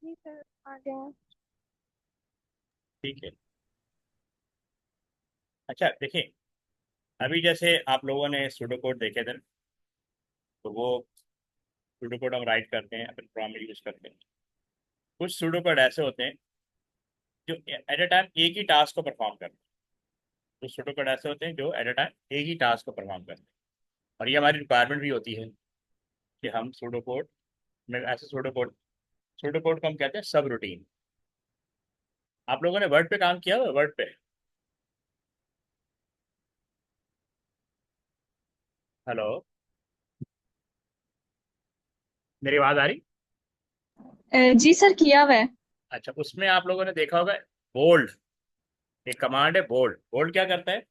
जी सर आ गया। ठीक है। अच्छा देखिए, अभी जैसे आप लोगों ने सूडो कोड देखे थे ना, तो वो सूडो कोड हम राइट करते हैं, अपन प्रोग्राम में यूज करते हैं। कुछ सूडो कोड ऐसे होते हैं जो एट ए टाइम एक ही टास्क को परफॉर्म करते हैं। कुछ सूडो कोड ऐसे होते हैं जो एट ए टाइम एक ही टास्क को परफॉर्म करते हैं। और ये हमारी रिक्वायरमेंट भी होती है कि हम सूडो कोड में ऐसे सूडो कोड को हम कहते हैं सब रूटीन। आप लोगों ने वर्ड पे काम किया हुआ है? वर्ड पे? हेलो, मेरी आवाज आ रही? जी सर किया हुआ है। अच्छा, उसमें आप लोगों ने देखा होगा बोल्ड। एक कमांड है बोल्ड। बोल्ड क्या करता है?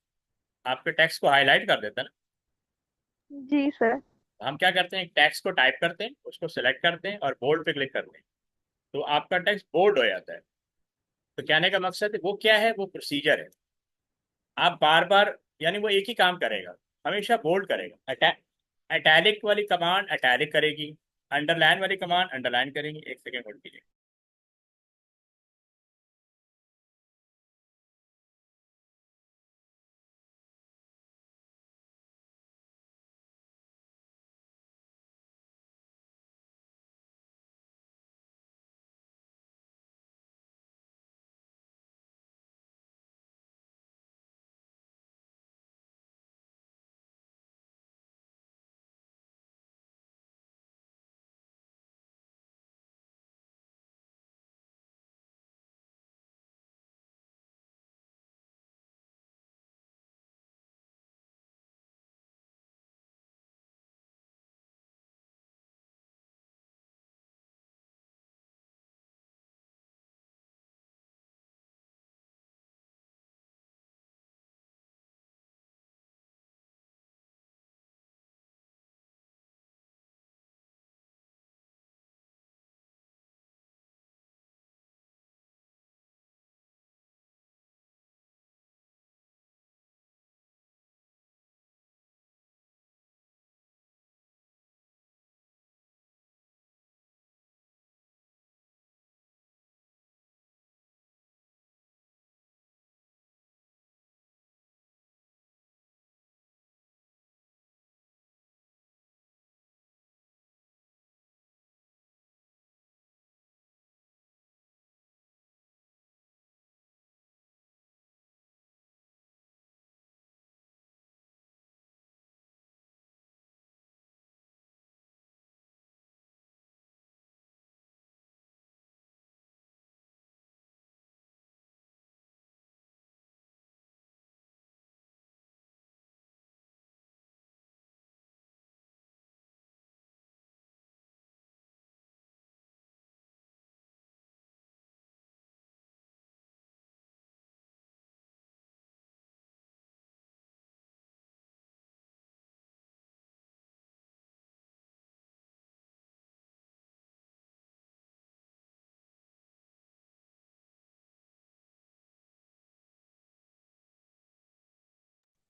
आपके टेक्स्ट को हाईलाइट कर देता है ना। जी सर। हम क्या करते हैं, एक टेक्स्ट को टाइप करते हैं, उसको सिलेक्ट करते हैं और बोल्ड पे क्लिक करते हैं, तो आपका टेक्स्ट बोल्ड हो जाता है। तो कहने का मकसद है वो क्या है, वो प्रोसीजर है। आप बार बार, यानी वो एक ही काम करेगा, हमेशा बोल्ड करेगा। अटैलिक वाली कमांड अटैलिक करेगी, अंडरलाइन वाली कमांड अंडरलाइन करेगी। एक सेकेंड होल्ड कीजिए।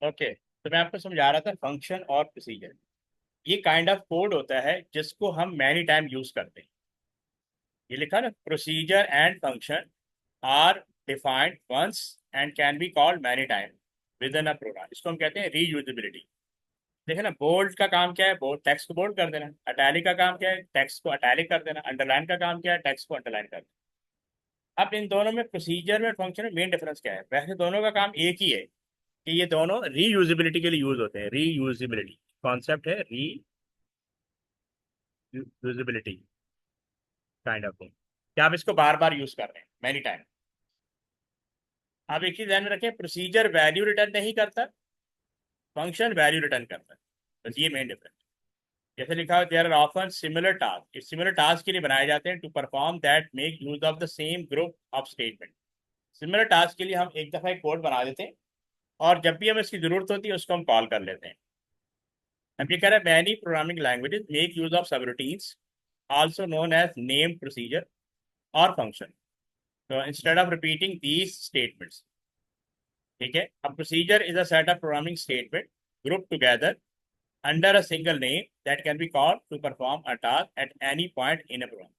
ओके, तो मैं आपको समझा रहा था फंक्शन और प्रोसीजर। ये काइंड ऑफ कोड होता है जिसको हम मैनी टाइम यूज करते हैं। ये लिखा ना, procedure and function are defined once and can be called many time within a program, इसको हम कहते हैं रीयूजेबिलिटी। देखिए ना, बोल्ड का काम क्या है, बोल्ड टेक्स्ट को बोल्ड कर देना। अटैलिक का काम क्या है, टेक्स्ट को अटैलिक कर देना। अंडरलाइन का काम क्या है, टेक्स्ट को अंडरलाइन कर देना। अब इन दोनों में, प्रोसीजर में, फंक्शन में मेन डिफरेंस क्या है? वैसे दोनों का काम एक ही है कि ये दोनों रीयूजेबिलिटी के लिए यूज होते हैं। रीयूजेबिलिटी कॉन्सेप्ट है, रीयूजेबिलिटी काइंड ऑफ थिंग, कि आप इसको बार बार यूज कर रहे हैं मैनी टाइम। आप एक ही ध्यान में रखें, प्रोसीजर वैल्यू रिटर्न नहीं करता, फंक्शन वैल्यू रिटर्न करता है। बस ये मेन डिफरेंस। जैसे लिखा है, there are often similar task, ये सिमिलर टास्क के लिए बनाए जाते हैं, to perform that make use of the same group of statement. Similar task के लिए हम एक दफा एक कोड बना देते हैं और जब भी हमें इसकी जरूरत होती है उसको हम कॉल कर लेते हैं। अब ये कह रहा है, many programming languages make use of subroutines also known as name, procedure और फंक्शन, तो instead of repeating these statements. ठीक है, अब procedure is a set of programming statement group together under a single name that can be called to perform a task at any point in a program।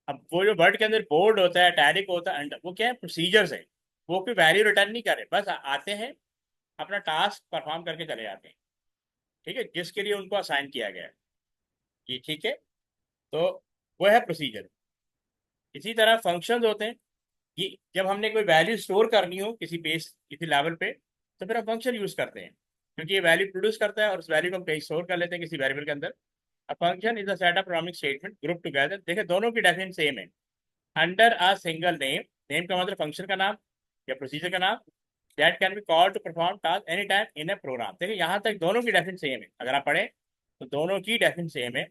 अब वो जो word के अंदर board होता है, टैलिक होता है, वो क्या है, प्रोसीजर्स है। वो कोई वैल्यू रिटर्न नहीं करे, बस आते हैं, अपना टास्क परफॉर्म करके चले जाते हैं। ठीक है, जिसके लिए उनको असाइन किया गया है ये। ठीक है, तो वो है प्रोसीजर। इसी तरह फंक्शंस होते हैं कि जब हमने कोई वैल्यू स्टोर करनी हो किसी बेस, किसी लेवल पे, तो फिर हम फंक्शन यूज करते हैं, क्योंकि ये वैल्यू प्रोड्यूस करता है और उस वैल्यू को हम कहीं स्टोर कर लेते हैं किसी वेरिएबल के अंदर। A function is a set of programming statement grouped together। देखिए दोनों की डेफिनेशन सेम है, under a single name. Name का मतलब फंक्शन का नाम या प्रोसीजर का नाम। That can be called to perform task any time in a program. देखिए यहाँ तक दोनों की डेफिनेशन सेम है, अगर आप पढ़ें तो दोनों की डेफिनेशन सेम है।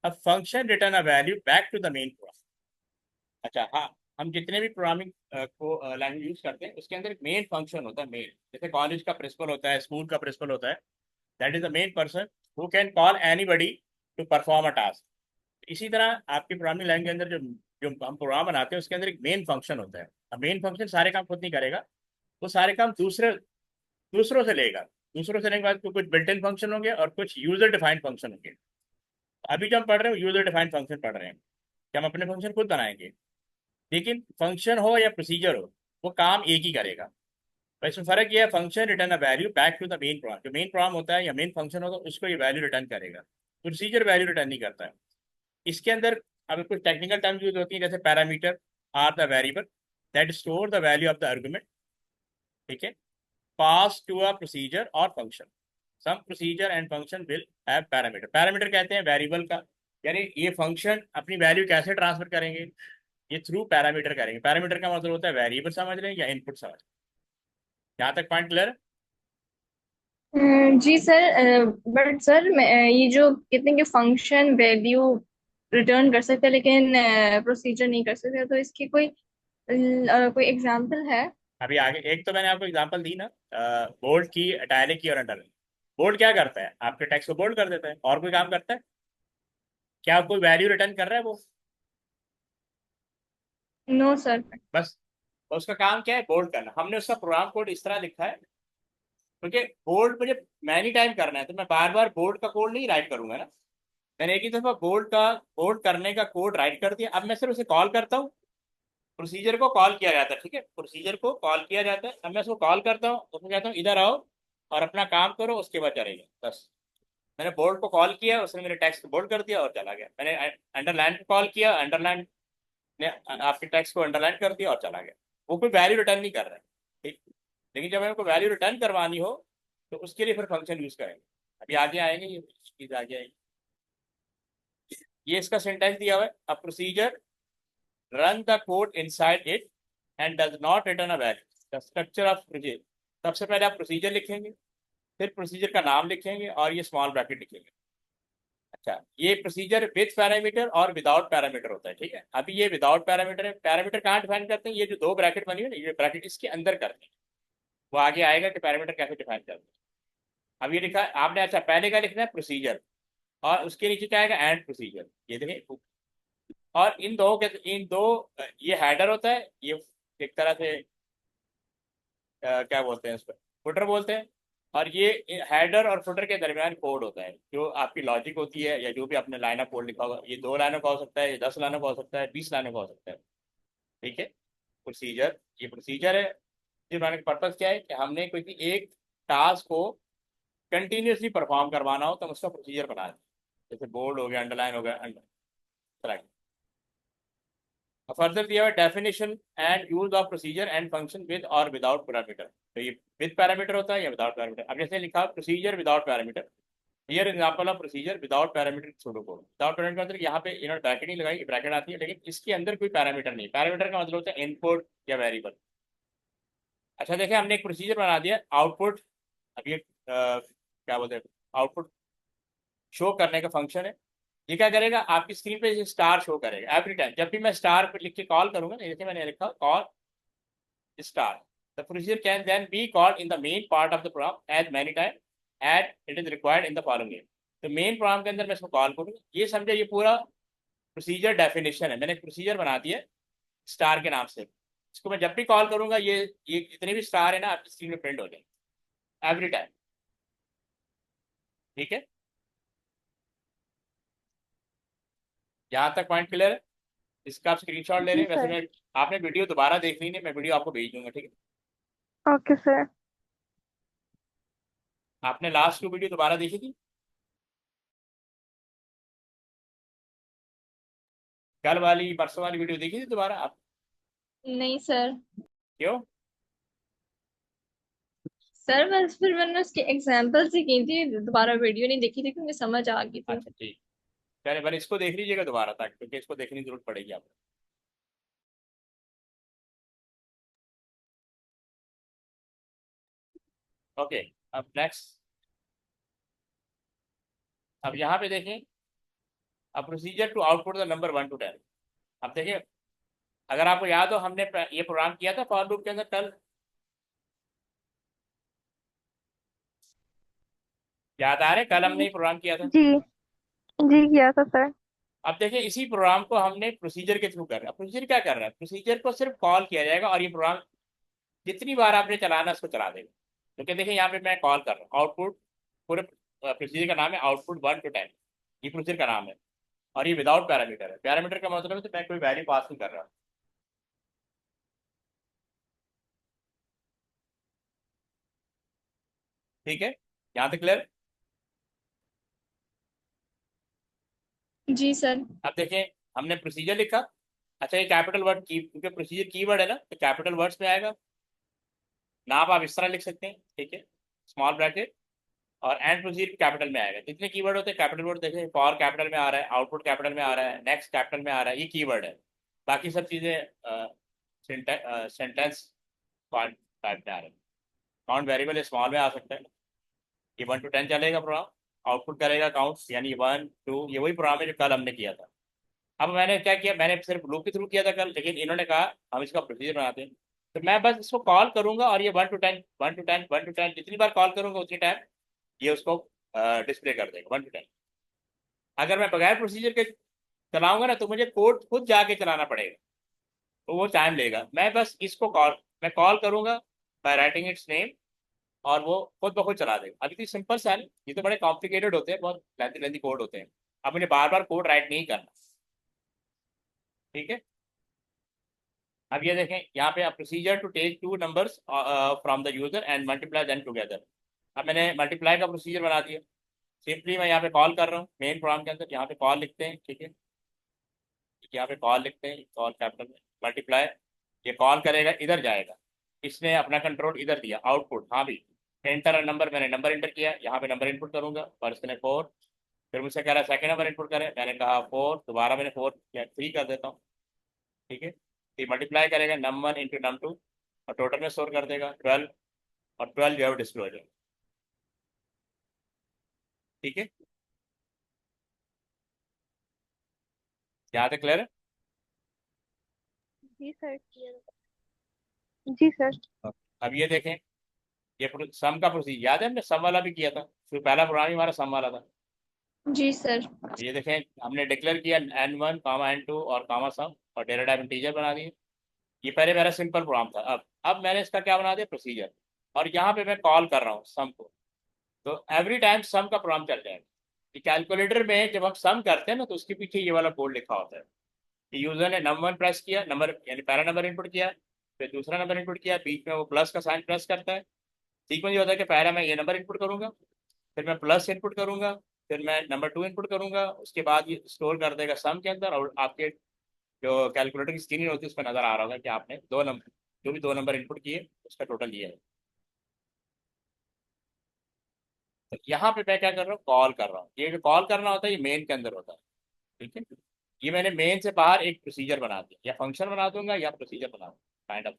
अब function return a value back to the main program. अच्छा हाँ, हम जितने भी प्रोग्रामिंग को लैंग्वेज यूज करते हैं उसके अंदर एक मेन फंक्शन होता है, मेन। जैसे कॉलेज का प्रिंसिपल होता है, स्कूल का प्रिंसिपल होता है, that is the main person who can call anybody to perform a task. इसी तरह आपकी प्रोग्रामिंग लैंग्वेज के अंदर जो जो हम प्रोग्राम बनाते हैं उसके अंदर एक मेन फंक्शन होता है। अब मेन फंक्शन सारे काम खुद नहीं करेगा, वो सारे काम दूसरों से लेगा। दूसरों से लेने के बाद कुछ बिल्ट इन फंक्शन होंगे और कुछ यूजर डिफाइंड फंक्शन होंगे। अभी जो हम पढ़ रहे हैं यूजर डिफाइंड फंक्शन पढ़ रहे हैं, कि हम अपने फंक्शन खुद बनाएंगे, लेकिन फंक्शन हो या प्रोसीजर हो, वो काम एक ही करेगा। तो इसमें फर्क ये है, function return a value back to the main program. जो मेन प्रोग्राम होता है या मेन फंक्शन होगा उसको ये वैल्यू रिटर्न करेगा, प्रोसीजर वैल्यू रिटर्न नहीं करता है। इसके अंदर अब कुछ टेक्निकल टर्म्स यूज होती है, जैसे parameter are the variable that store the value of the argument. ठीक है, पास टू अ प्रोसीजर और function. Some procedure and function will have parameter. Parameter कहते हैं वेरिएबल का, यानी ये फंक्शन अपनी वैल्यू कैसे ट्रांसफर करेंगे, ये थ्रू पैरामीटर करेंगे। पैरामीटर का मतलब होता है वेरिएबल समझ लें या इनपुट समझ लें। यहाँ तक पॉइंट क्लियर? जी सर, बट सर ये जो कहते हैं कि फंक्शन वैल्यू रिटर्न कर सकते हैं लेकिन प्रोसीजर नहीं कर सकते, तो इसकी कोई एग्जांपल है? अभी आगे एक तो मैंने आपको एग्जांपल दी ना, बोल्ड की, इटैलिक की और अंडरलाइन। बोल्ड क्या करता है, आपके टेक्स्ट को बोल्ड कर देता है, और कोई काम करता है क्या? कोई वैल्यू रिटर्न कर रहा है वो? No sir. बस, तो उसका काम क्या है, बोल्ड करना। हमने उसका प्रोग्राम कोड इस तरह लिखा है क्योंकि बोल्ड मुझे मैनी टाइम करना है, तो मैं बार बार बोल्ड का कोड नहीं राइट करूंगा ना। मैंने एक ही दफा बोल्ड करने का कोड राइट कर दिया, अब मैं सिर्फ उसे कॉल करता हूँ। प्रोसीजर को कॉल किया जाता है, ठीक है, प्रोसीजर को कॉल किया जाता है। अब मैं उसको कॉल करता हूँ, उसमें कहता हूँ इधर आओ और अपना काम करो, उसके बाद चलेगा। बस, मैंने बोर्ड को कॉल किया, उसने मेरे टेक्स्ट को बोल्ड कर दिया और चला गया। मैंने अंडरलाइन को कॉल किया, अंडरलाइन ने आपके टेक्स्ट को अंडरलाइन कर दिया और चला गया। वो कोई वैल्यू रिटर्न नहीं कर रहा है, ठीक। लेकिन जब हमको वैल्यू रिटर्न करवानी हो तो उसके लिए फिर फंक्शन यूज करेंगे। अभी आगे आएंगे, ये चीज आगे आएगी। ये इसका सिंटैक्स दिया हुआ है, a procedure run the code inside it and does not return a value. The structure of procedure, सबसे पहले आप प्रोसीजर लिखेंगे, फिर प्रोसीजर का नाम लिखेंगे और ये स्मॉल ब्रैकेट लिखेंगे। अच्छा, ये प्रोसीजर विद पैरामीटर और विदाउट पैरामीटर होता है, ठीक है। अभी ये विदाउट पैरामीटर है। पैरामीटर कहाँ डिफाइन करते हैं, ये जो दो ब्रैकेट बनी है ना, ये ब्रैकेट इसके अंदर करते हैं। वो आगे आएगा कि पैरामीटर कैसे डिफाइन करते हैं। अब ये लिखा आपने, अच्छा पहले का लिखना है प्रोसीजर और उसके नीचे क्या आएगा, एंड प्रोसीजर। ये देखिए, और इन दो ये हेडर होता है, ये एक तरह से क्या बोलते हैं, इस पर फुटर बोलते हैं। और ये हेडर और फुटर के दरमियान कोड होता है, जो आपकी लॉजिक होती है या जो भी आपने लाइन ऑफ कोड लिखा होगा, ये 2 लाइनों का हो सकता है, ये 10 लाइनों का हो सकता है, 20 लाइनों का हो सकता है। ठीक है, प्रोसीजर, ये प्रोसीजर है। ये बनाने का पर्पज क्या है कि हमने कोई एक टास्क को कंटिन्यूसली परफॉर्म करवाना हो तो हम उसका प्रोसीजर बना दें। जैसे बोल्ड हो गया, अंडरलाइन हो गया, अंडर। फर्दर दिया हुआ definition and use of procedure and function with और विदाउट पैरामीटर। तो ये विद पैरामीटर होता है या विदाउट पैरामीटर। अब जैसे लिखा procedure without parameter, here example of procedure without parameter pseudocode. Without parameter मतलब यहाँ पे इन्होंने ब्रैकेट नहीं लगाई, ब्रैकेट आती है लेकिन इसके अंदर कोई पैरामीटर नहीं। पैरामीटर का मतलब होता है इनपुट या वेरिएबल। अच्छा देखिए, हमने एक प्रोसीजर बना दिया आउटपुट। अब ये क्या बोलते हैं, आउटपुट शो करने का फंक्शन है। ये क्या करेगा, आपकी स्क्रीन पे स्टार शो करेगा एवरी टाइम। जब भी मैं स्टार पे लिख के कॉल करूंगा ना, जैसे मैंने लिखा call star, the procedure can then be called in the main part of the program as many times as it is required in the following way। तो मेन प्रोग्राम के अंदर मैं इसको कॉल करूंगा। ये समझे, ये पूरा प्रोसीजर डेफिनेशन है। मैंने एक प्रोसीजर बना दिया स्टार के नाम से। इसको मैं जब भी कॉल करूंगा, ये जितने भी स्टार है ना आपकी स्क्रीन में प्रिंट हो जाएंगे एवरी टाइम। ठीक है, यहाँ तक पॉइंट क्लियर है। इसका आप स्क्रीनशॉट ले जी लें। वैसे सर। मैं, आपने वीडियो दोबारा देखनी नहीं, मैं वीडियो आपको भेज दूंगा। ठीक है, ओके सर। आपने लास्ट की वीडियो दोबारा देखी थी? कल वाली परसों वाली वीडियो देखी थी दोबारा आप? नहीं सर। क्यों? सर बस फिर मैंने उसके एग्जाम्पल से की थी, दोबारा वीडियो नहीं देखी थी क्योंकि समझ आ गई थी। अच्छा ठीक, पहले पहले इसको देख लीजिएगा दोबारा तक, क्योंकि इसको देखने की जरूरत पड़ेगी आपको। ओके, अब नेक्स्ट, अब यहाँ पे देखें, अब procedure to output the number 1 to 10। अब देखिए, अगर आपको याद हो, हमने ये प्रोग्राम किया था फॉर लूप के अंदर कल, याद आ रहे? कल हमने ये प्रोग्राम किया था। जी जी किया था सर। अब देखिए, इसी प्रोग्राम को हमने प्रोसीजर के थ्रू कर रहा है। प्रोसीजर क्या कर रहा है, प्रोसीजर को सिर्फ कॉल किया जाएगा और ये प्रोग्राम जितनी बार आपने चलाना उसको चला देगा। तो क्या देखिए, यहाँ पे मैं कॉल कर रहा हूँ आउटपुट, पूरे प्रोसीजर का नाम है आउटपुट 1 to 10, ये प्रोसीजर का नाम है। और ये विदाउट पैरामीटर है। पैरामीटर का मतलब है तो मैं कोई वैल्यू पास नहीं कर रहा। ठीक है, यहाँ तक क्लियर? जी सर। अब देखें, हमने प्रोसीजर लिखा। अच्छा, ये कैपिटल वर्ड की, क्योंकि प्रोसीजर कीवर्ड है ना, तो कैपिटल वर्ड्स में आएगा। नाम आप इस तरह लिख सकते हैं, ठीक है, स्मॉल ब्रैकेट, और एंड प्रोसीजर कैपिटल में आएगा। जितने कीवर्ड होते हैं कैपिटल वर्ड, देखें फॉर कैपिटल में आ रहा है, आउटपुट कैपिटल में आ रहा है, नेक्स्ट कैपिटल में आ रहा है, ये कीवर्ड है। बाकी सब चीज़ें सेंटेंस टाइप में आ रहे हैं। काउंट वेरिएबल स्मॉल में आ सकता है। ये 1 to 10 चलेगा प्रोग्राम। आउटपुट करेगा काउंट, यानी 1 2, ये वही प्रोग्राम है जो कल हमने किया था। अब मैंने क्या किया, मैंने सिर्फ लूप के थ्रू किया था कल, लेकिन इन्होंने कहा हम इसका प्रोसीजर बनाते हैं। तो मैं बस इसको कॉल करूंगा और ये 1 to 10 1 to 10 1 to 10 जितनी बार कॉल करूंगा उतनी टाइम ये उसको डिस्प्ले कर देगा 1 to 10। अगर मैं बगैर प्रोसीजर के चलाऊंगा ना, तो मुझे कोड खुद जाके चलाना पड़ेगा, तो वो टाइम लेगा। मैं बस इसको मैं कॉल करूंगा बाय राइटिंग इट्स नेम, और वो खुद ब खुद चला देगा। अभी तो सिंपल सा है, ये तो बड़े कॉम्प्लिकेटेड होते हैं, बहुत लेंथी लेंथी कोड होते हैं। अब मुझे बार बार कोड राइट नहीं करना। ठीक है, अब ये देखें, यहाँ पे procedure to take 2 numbers from the user and multiply them together. अब मैंने मल्टीप्लाई का प्रोसीजर बना दिया। सिंपली मैं यहाँ पे कॉल कर रहा हूँ मेन प्रोग्राम के अंदर, यहाँ पे कॉल लिखते हैं, ठीक है, यहाँ पे कॉल लिखते हैं, कॉल कैपिटल में, मल्टीप्लाई, ये कॉल करेगा, इधर जाएगा। इसने अपना कंट्रोल इधर दिया, आउटपुट, हाँ भी, एंटर नंबर, मैंने नंबर एंटर किया, यहाँ पे नंबर इनपुट करूंगा, फर्स्ट ने 4, फिर मुझसे कह रहा है सेकंड नंबर इनपुट करें, मैंने कहा 4, दोबारा मैंने 4 या 3 कर देता हूँ। ठीक है, तो मल्टीप्लाई करेगा num1 इंटू num2 और टोटल में स्टोर कर देगा 12, और 12 जो है डिस्प्ले हो जाएगा। ठीक है, यहाँ तक क्लियर है? जी सर क्लियर। जी सर। अब ये देखें, ये सम का प्रोसीजर याद है, हमने सम वाला भी किया था, फिर पहला प्रोग्राम ही हमारा सम वाला था। जी सर। ये देखें, हमने डिक्लेयर किया n1 n2 और कामा सम, और डेटा टाइप इंटीजर बना दिए। ये पहले मेरा सिंपल प्रोग्राम था। अब मैंने इसका क्या बना दिया, प्रोसीजर, और यहाँ पे मैं कॉल कर रहा हूँ सम को। तो एवरी टाइम सम का प्रोग्राम चल जाएगा। कि कैलकुलेटर में जब हम सम करते हैं ना, तो उसके पीछे ये वाला कोड लिखा होता है कि यूजर ने नंबर 1 प्रेस किया, नंबर यानी पहला नंबर इनपुट किया, फिर दूसरा नंबर इनपुट किया, बीच में वो प्लस का साइन प्रेस करता है। सीक्वेंस ये होता है कि पहला मैं ये नंबर इनपुट करूंगा, फिर मैं प्लस इनपुट करूंगा, फिर मैं नंबर 2 इनपुट करूंगा, उसके बाद ये स्टोर कर देगा सम के अंदर, और आपके जो कैलकुलेटर की स्क्रीन होती है उस पर नजर आ रहा होगा कि आपने दो नंबर, जो भी दो नंबर इनपुट किए उसका टोटल ये है। तो यहाँ पे मैं क्या कर रहा हूँ, कॉल कर रहा हूँ। ये जो कॉल करना होता है ये मेन के अंदर होता है। ठीक है, ये मैंने मेन से बाहर एक प्रोसीजर बना दिया, या फंक्शन बना दूंगा या प्रोसीजर बना दूंगा, काइंड ऑफ।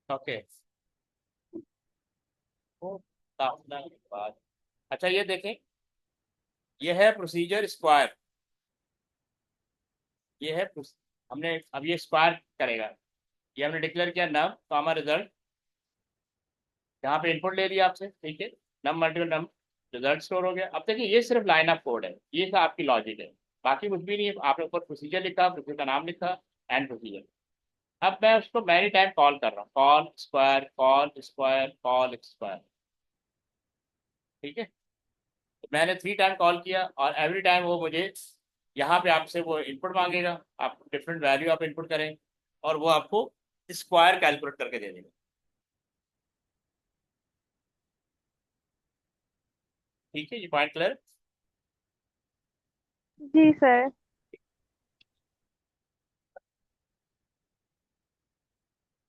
ओके, वो दाखिला के बाद, अच्छा ये देखें, ये है प्रोसीजर स्क्वायर। ये है हमने अब ये स्क्वायर करेगा। ये हमने डिक्लेयर किया नम कॉमा रिजल्ट, यहाँ पे इनपुट ले लिया आपसे, ठीक है, नम मल्टीपल नम, रिजल्ट स्टोर हो गया। अब देखिए ये सिर्फ लाइन ऑफ कोड है, ये सब आपकी लॉजिक है, बाकी कुछ भी नहीं है। आपने ऊपर प्रोसीजर लिखा, प्रोसीजर का नाम लिखा, एंड प्रोसीजर। अब मैं उसको मैनी टाइम कॉल कर रहा हूँ, call square, call square, call square. ठीक है, तो मैंने 3 टाइम कॉल किया, और एवरी टाइम वो मुझे यहाँ पे आपसे वो इनपुट मांगेगा, आप डिफरेंट वैल्यू आप इनपुट करें, और वो आपको स्क्वायर कैलकुलेट करके दे देगा। ठीक है, ये पॉइंट क्लियर। जी सर।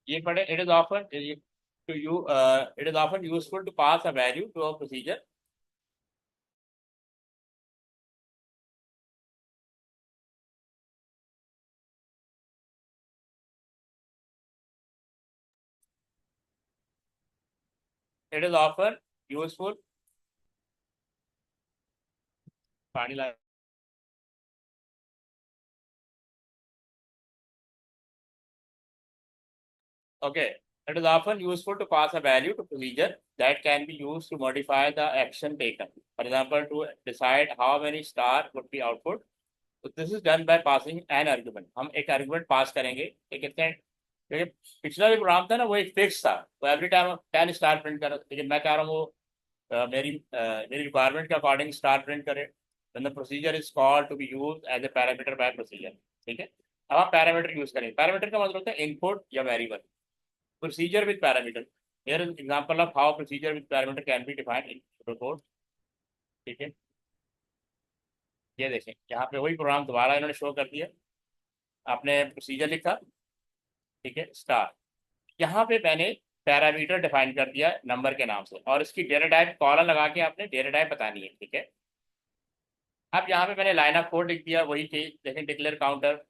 ये पढ़े, it is often to you, it is often useful to pass a value to a procedure. It is often useful, पानी ला, okay, it is often useful to pass a value to procedure that can be used to modify the action taken. For example, to decide how many star would be output. So this is done by passing an argument. हम एक argument pass करेंगे, एक कितने, क्योंकि पिछला जो programme था ना वो एक फिक्स था, तो एवरी टाइम 10 स्टार प्रिंट कर, लेकिन मैं कह रहा हूँ वो मेरी रिक्वायरमेंट के अकॉर्डिंग स्टार प्रिंट करे। then the procedure is called to be used as a parameter by procedure। ठीक है, अब आप पैरामीटर यूज करेंगे। पैरामीटर का मतलब होता है इनपुट या variable. procedure with parameter, here is an example of how procedure with parameter can be defined in code। ठीक है, ये देखें यहाँ पे वही प्रोग्राम दोबारा इन्होंने शो कर दिया। आपने प्रोसीजर लिखा, ठीक है, स्टार, यहाँ पे मैंने पैरामीटर डिफाइन कर दिया नंबर के नाम से, और इसकी डेटा टाइप कॉलन लगा के आपने डेटा टाइप बतानी है। ठीक है, अब यहाँ पे मैंने लाइन ऑफ कोड लिख दिया, वही चीज देखें, डिक्लेयर काउंटर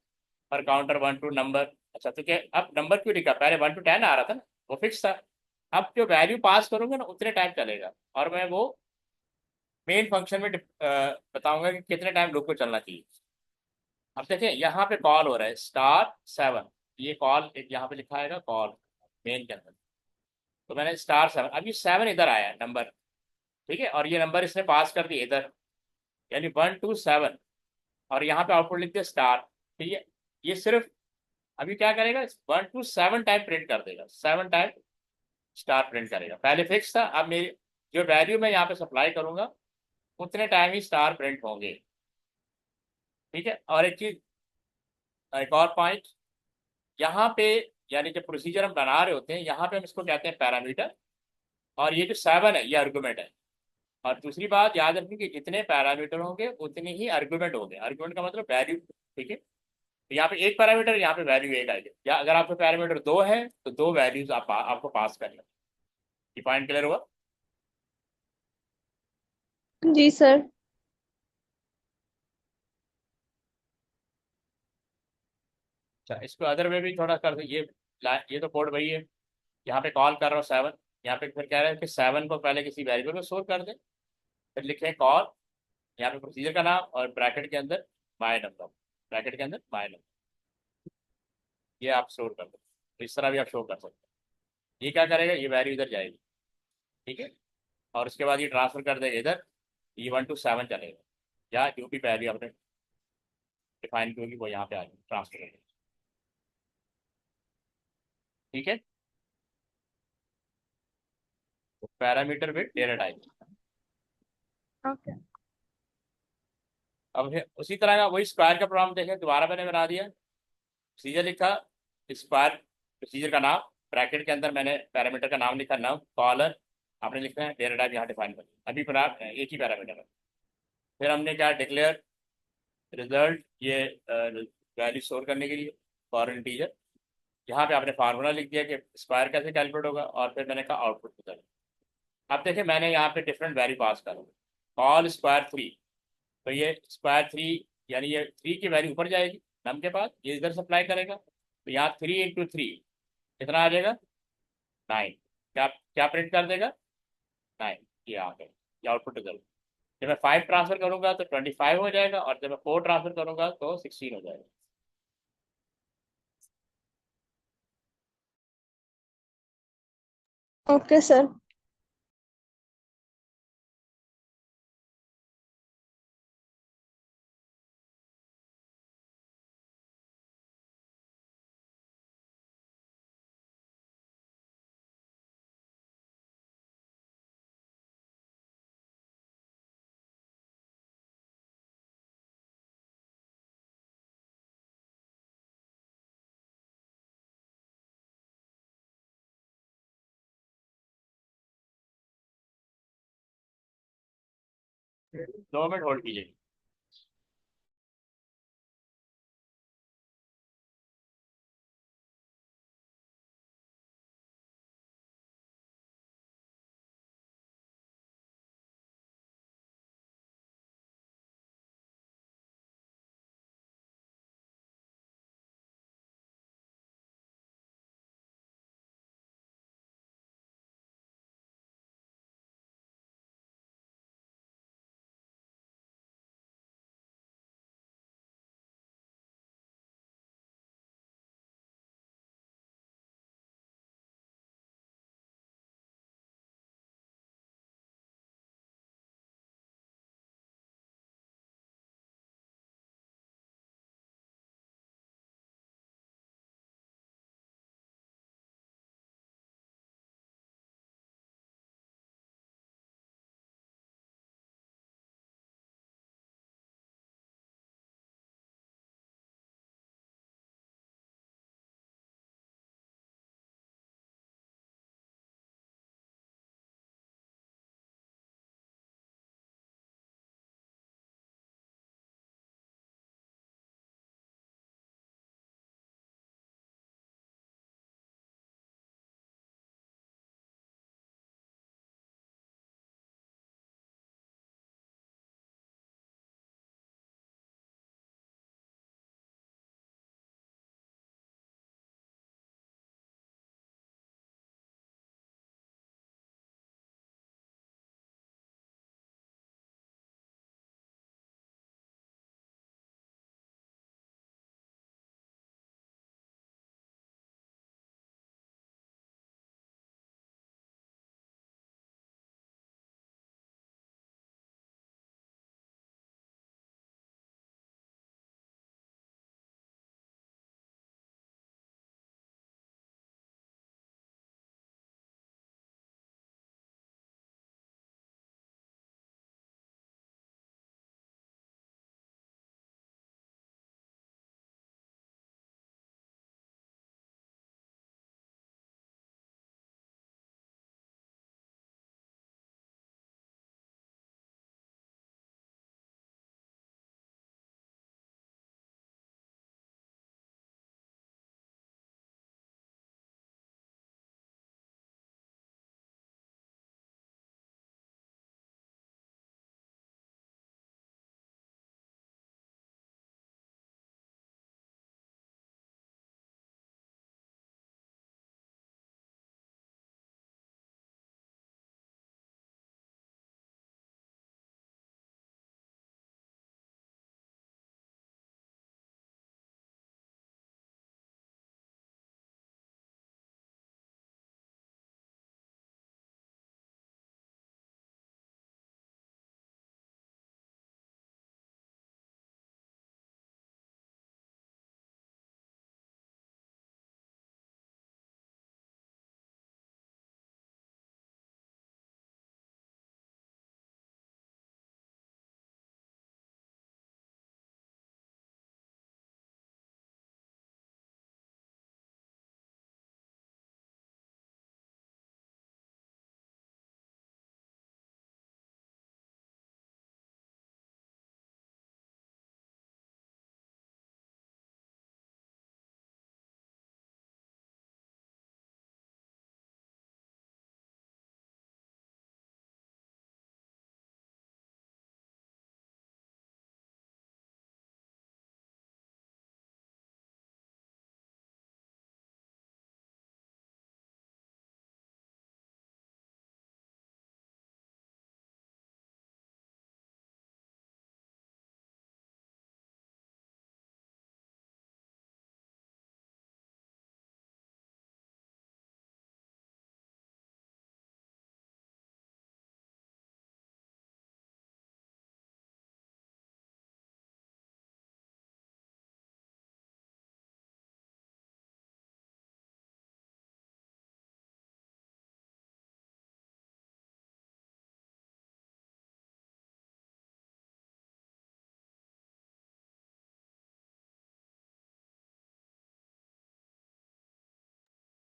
और काउंटर 1 to नंबर। अच्छा, तो क्या अब नंबर क्यों लिखा, पहले 1 to 10 आ रहा था ना, वो फिक्स था। अब जो वैल्यू पास करूंगा ना उतने टाइम चलेगा, और मैं वो मेन फंक्शन में बताऊंगा कि कितने टाइम लूप को चलना चाहिए। अब देखिए यहाँ पे कॉल हो रहा है *7, ये कॉल यहाँ पे लिखा है कॉल मेन के अंदर, तो मैंने *7, अब ये 7 इधर आया नंबर, ठीक है, और ये नंबर इसने पास कर दिया इधर, यानी 1 to 7, और यहाँ पे आउटपुट लिख दिया स्टार। ठीक है, ये सिर्फ अभी क्या करेगा, 1 to 7 टाइप प्रिंट कर देगा, 7 टाइप स्टार प्रिंट करेगा। पहले फिक्स था, अब मेरी जो वैल्यू मैं यहाँ पे सप्लाई करूंगा उतने टाइम ही स्टार प्रिंट होंगे। ठीक है, और एक चीज, एक और पॉइंट, यहाँ पे यानी जो प्रोसीजर हम बना रहे होते हैं यहाँ पे हम इसको कहते हैं पैरामीटर, और ये जो 7 है ये आर्गुमेंट है। और दूसरी बात याद रखनी कि जितने पैरामीटर होंगे उतने ही आर्गुमेंट होंगे। आर्गुमेंट का मतलब वैल्यू। ठीक है, तो यहाँ पे एक पैरामीटर, यहाँ पे वैल्यू एक आएगी, या अगर आपके पैरामीटर 2 है तो 2 वैल्यूज आपको पास करनी है। ये पॉइंट क्लियर हुआ? जी सर। अच्छा, इसको अदर वे भी थोड़ा कर दो। ये तो कोड वही है। यहाँ पे कॉल कर रहा हूँ 7, यहाँ पे फिर कह रहा है कि 7 को पहले किसी वेरिएबल में स्टोर कर दे, फिर लिखें कॉल, यहाँ पे प्रोसीजर का नाम और ब्रैकेट के अंदर माय नंबर, ब्रैकेट के अंदर माय नंबर, ये आप स्टोर कर दो। तो इस तरह भी आप शो कर सकते हैं। ये क्या करेगा, ये वैल्यू इधर जाएगी। ठीक है, और उसके बाद ये ट्रांसफर कर देगा इधर, ये 1 to 7 चलेगा, या जो भी वैल्यू आपने डिफाइन की होगी वो यहाँ पे आ जाएगी, ट्रांसफर करेगा। ठीक है, तो parameter with data type. Okay. अब उसी तरह का वही स्क्वायर का प्रोग्राम देखें, दोबारा मैंने बना दिया। प्रोसीजर लिखा, स्क्वायर प्रोसीजर का नाम, ब्रैकेट के अंदर मैंने पैरामीटर का नाम लिखा नम कॉलर, आपने लिखना है डेटा टाइप यहाँ डिफाइन कर, अभी पर आप एक ही पैरामीटर है। फिर हमने क्या डिक्लेयर रिजल्ट, ये वैल्यू स्टोर करने के लिए फॉर इंटीजर, यहाँ पे आपने फार्मूला लिख दिया कि स्क्वायर कैसे कैलकुलेट होगा, और फिर मैंने कहा आउटपुट रिजल्ट। अब देखिए मैंने यहाँ पे डिफरेंट वैल्यू पास करूँ, कॉल स्क्वायर 3, तो ये स्क्वायर 3 यानी ये 3 की वैल्यू ऊपर जाएगी नम के पास, ये इधर सप्लाई करेगा, तो यहाँ 3 into 3 कितना आ जाएगा, 9। क्या क्या प्रिंट कर देगा, 9। ये आ गया, ये आउटपुट रिजल्ट। जब मैं 5 ट्रांसफर करूंगा तो 25 हो जाएगा, और जब मैं 4 ट्रांसफर करूंगा तो 16 हो जाएगा। Okay sir. दो मिनट होल्ड कीजिए।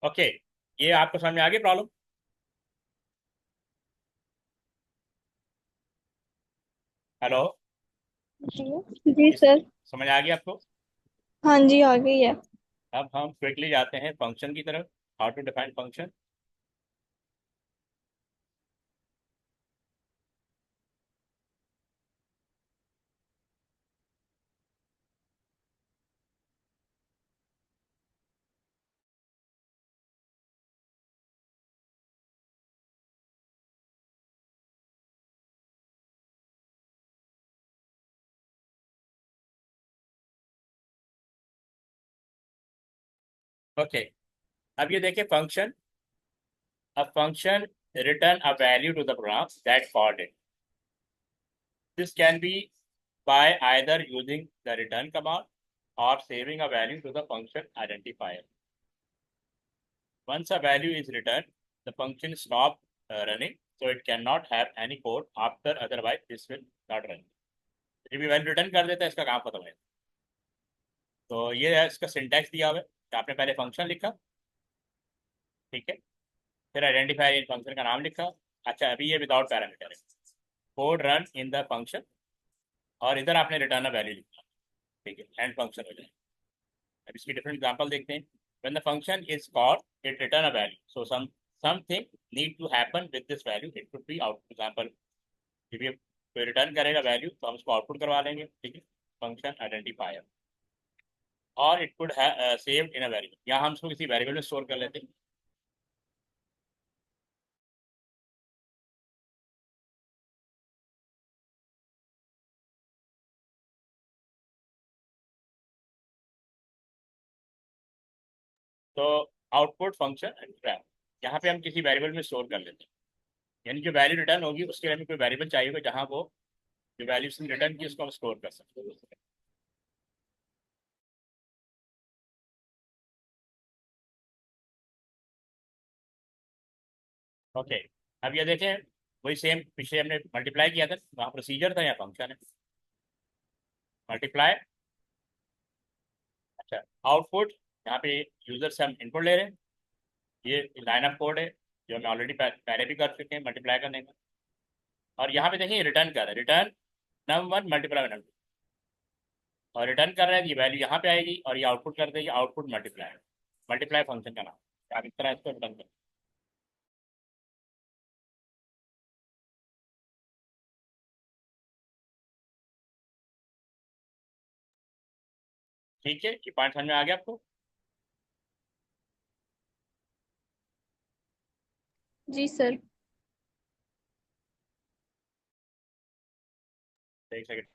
ओके, ये आपको समझ में आ गई प्रॉब्लम? हेलो, जी जी सर। समझ आ गई आपको? हाँ जी, आ गई है। अब हम क्विकली जाते हैं फंक्शन की तरफ। How to define function. Okay, अब ये देखिए function. A function return a value to the program that called it. This can be by either using the return command or saving a value to the function identifier. Once a value is returned, the function stops running, so it cannot have any code after, otherwise this will not run. जब ये value return कर देता है इसका काम खत्म है। तो ये है इसका सिंटैक्स दिया हुआ है कि आपने पहले फंक्शन लिखा, ठीक है, फिर आइडेंटिफायर इन फंक्शन का नाम लिखा। अच्छा, अभी ये विदाउट पैरामीटर है। Code run in the function, और इधर आपने रिटर्न अ वैल्यू लिखा, ठीक है, एंड फंक्शन हो जाए। अब इसकी डिफरेंट एग्जांपल देखते हैं। When the function is called it return a value, so something need to happen with this value, it could be out example. जब ये कोई रिटर्न करेगा वैल्यू तो हम उसको आउटपुट करवा लेंगे, ठीक है, फंक्शन आइडेंटिफायर। और it could saved in a variable, यहाँ हम उसको किसी वेरिएबल में स्टोर कर लेते हैं। तो आउटपुट फंक्शन एंड ट्रैप, यहाँ पे हम किसी वेरिएबल में स्टोर कर लेते हैं। यानी जो वैल्यू रिटर्न होगी उसके लिए हमें कोई वेरिएबल चाहिए होगा जहाँ वो जो वैल्यू रिटर्न की उसको हम स्टोर कर सकते हैं। ओके, अब ये देखें, वही सेम पिछले हमने मल्टीप्लाई किया था, वहाँ प्रोसीजर था, यहाँ फंक्शन है मल्टीप्लाई। अच्छा, आउटपुट, यहाँ पे यूजर से हम इनपुट ले रहे हैं। ये लाइन ऑफ कोड है जो हम ऑलरेडी पहले भी कर चुके हैं मल्टीप्लाई करने का। और यहाँ पे देखिए रिटर्न कर रहा है, रिटर्न num1 मल्टीप्लाई num2, और रिटर्न कर रहा है, ये वैल्यू यहाँ पे आएगी और ये आउटपुट कर देगी आउटपुट मल्टीप्लाई। मल्टीप्लाई फंक्शन का नाम, आप इस तरह इसको रिटर्न करें। ठीक है, ये पॉइंट समझ में आ गया आपको? जी सर। एक सेकंड।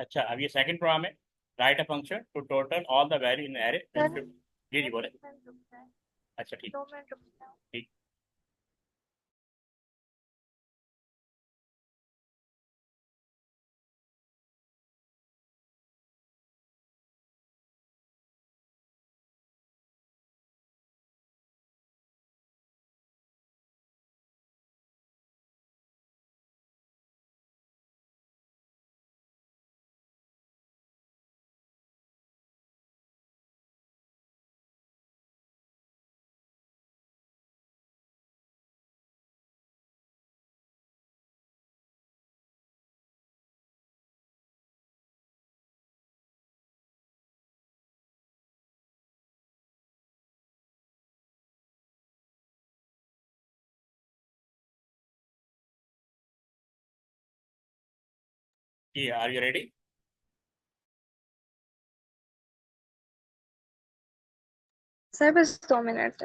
अच्छा, अब ये सेकंड प्रोग्राम है, write a function to total all the value in array. Sir जी जी बोले। 2 मिनट रुक जाए, अच्छा ठीक 2 मिनट रुक जाए। ठीक। जी, आर यू रेडी? सर बस 2 मिनट।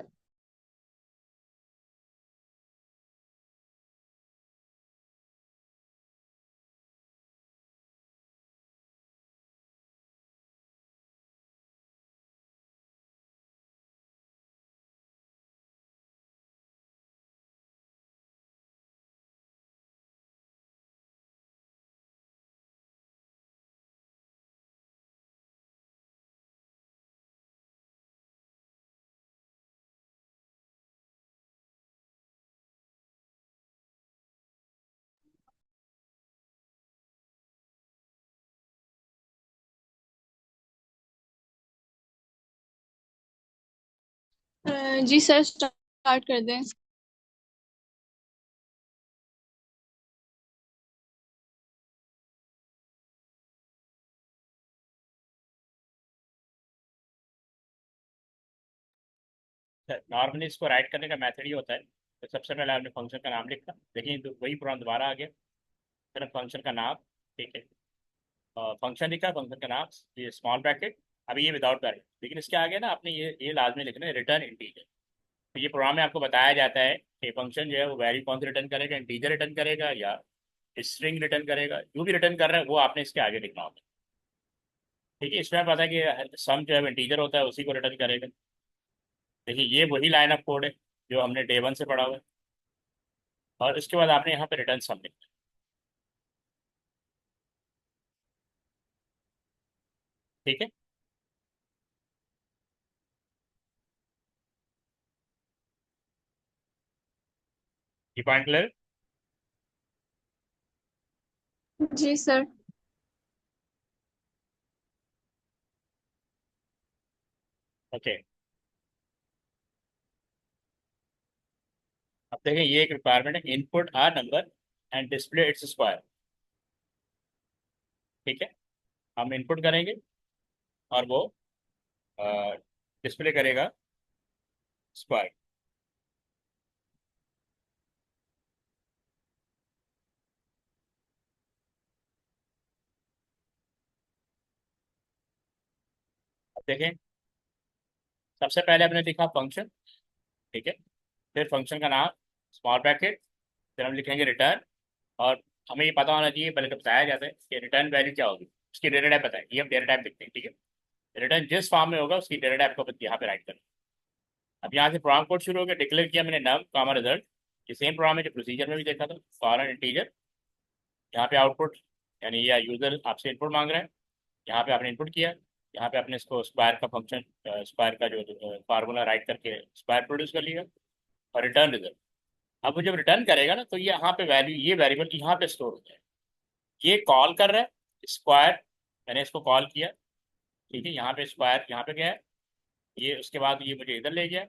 जी सर, स्टार्ट कर दें। नॉर्मली इसको राइट करने का मेथड ये होता है, तो सबसे पहले आपने फंक्शन का नाम लिखा, लेकिन वही प्रोग्राम दोबारा आ गया। फिर फंक्शन का नाम, ठीक है, फंक्शन लिखा, फंक्शन का नाम, ये स्मॉल ब्रैकेट। अभी ये विदाउट ब्रैकेट, लेकिन इसके आगे ना आपने ये लाजमी लिखना है, रिटर्न इंटीजर। तो ये प्रोग्राम में आपको बताया जाता है कि फंक्शन जो है वो वैल्यू कौन सी रिटर्न करेगा, इंटीजर रिटर्न करेगा या स्ट्रिंग रिटर्न करेगा, जो भी रिटर्न कर रहा है वो आपने इसके आगे लिखना होगा। ठीक है, इसमें पता है कि सम जो है इंटीजर होता है उसी को रिटर्न करेगा। देखिए ये वही लाइन ऑफ कोड है जो हमने डे 1 से पढ़ा हुआ है, और इसके बाद आपने यहाँ पे रिटर्न सम लिखना है। ठीक है, ये पॉइंट क्लियर? जी सर। ओके, अब देखें ये एक रिक्वायरमेंट है, input are number and display its square. ठीक है, हम इनपुट करेंगे और वो डिस्प्ले करेगा स्क्वायर। अब देखें, सबसे पहले हमने लिखा फंक्शन, ठीक है, फिर फंक्शन का नाम स्मॉल ब्रैकेट, फिर हम लिखेंगे रिटर्न। और हमें ये पता होना चाहिए, पहले तो बताया जाता है कि रिटर्न वैल्यू क्या होगी, उसकी डेटा टाइप बताएं, ये हम डेटा टाइप लिखते हैं। ठीक है, रिटर्न जिस फॉर्म में होगा उसकी डेटा टाइप को यहाँ पे राइट करें। अब यहाँ से प्रोग्राम कोड शुरू हो गया, डिक्लेयर किया मैंने नम कॉमा रिजल्ट। ये सेम प्रोग्राम है जो प्रोसीजर में भी देखा था, फॉरेन इंटीजर। यहाँ पे आउटपुट, यानी ये यूजर आपसे इनपुट मांग रहा है, यहाँ पे आपने इनपुट किया, यहाँ पे आपने इसको स्क्वायर का फंक्शन, स्क्वायर का जो फार्मूला राइट करके स्क्वायर प्रोड्यूस कर लिया, और रिटर्न रिजल्ट। अब वो जब रिटर्न करेगा ना, तो ये यहाँ पे वैल्यू, ये वेरिएबल यहाँ पे स्टोर हो जाए। ये कॉल कर रहा है स्क्वायर, मैंने इसको कॉल किया, ठीक है, यहाँ पे स्क्वायर यहाँ पे गया है, ये उसके बाद ये मुझे इधर ले गया।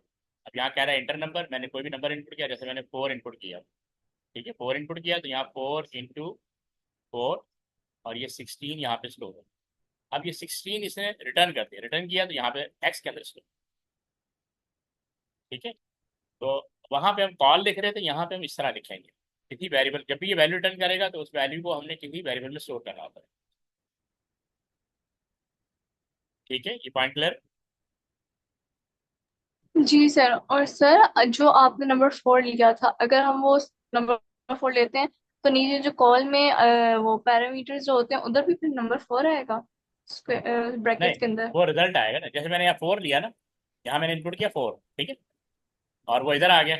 अब यहाँ कह रहा है इंटर नंबर, मैंने कोई भी नंबर इनपुट किया, जैसे मैंने 4 इनपुट किया। ठीक है, 4 इनपुट किया, तो यहाँ 4 × 4, और ये 16 यहाँ पे स्टोर है। अब ये 16 इसने रिटर्न कर दिया, रिटर्न किया तो यहाँ पे एक्स के अंदर स्टोर। ठीक है, तो वहां पे हम कॉल लिख रहे थे, यहाँ पे हम इस तरह लिखेंगे, किसी वेरिएबल, जब भी ये वैल्यू रिटर्न करेगा तो उस वैल्यू को हमने किसी वेरिएबल में स्टोर करना होता है। ठीक है, ये पॉइंट क्लियर? जी सर, और सर जो आपने नंबर 4 लिया था, अगर हम वो नंबर 4 लेते हैं तो नीचे जो कॉल में वो पैरामीटर्स जो होते हैं उधर भी फिर नंबर 4 आएगा नहीं, ब्रैकेट के अंदर? वो रिजल्ट आएगा ना, जैसे मैंने यहाँ 4 लिया ना, यहाँ मैंने इनपुट किया 4, ठीक है, और वो इधर आ गया,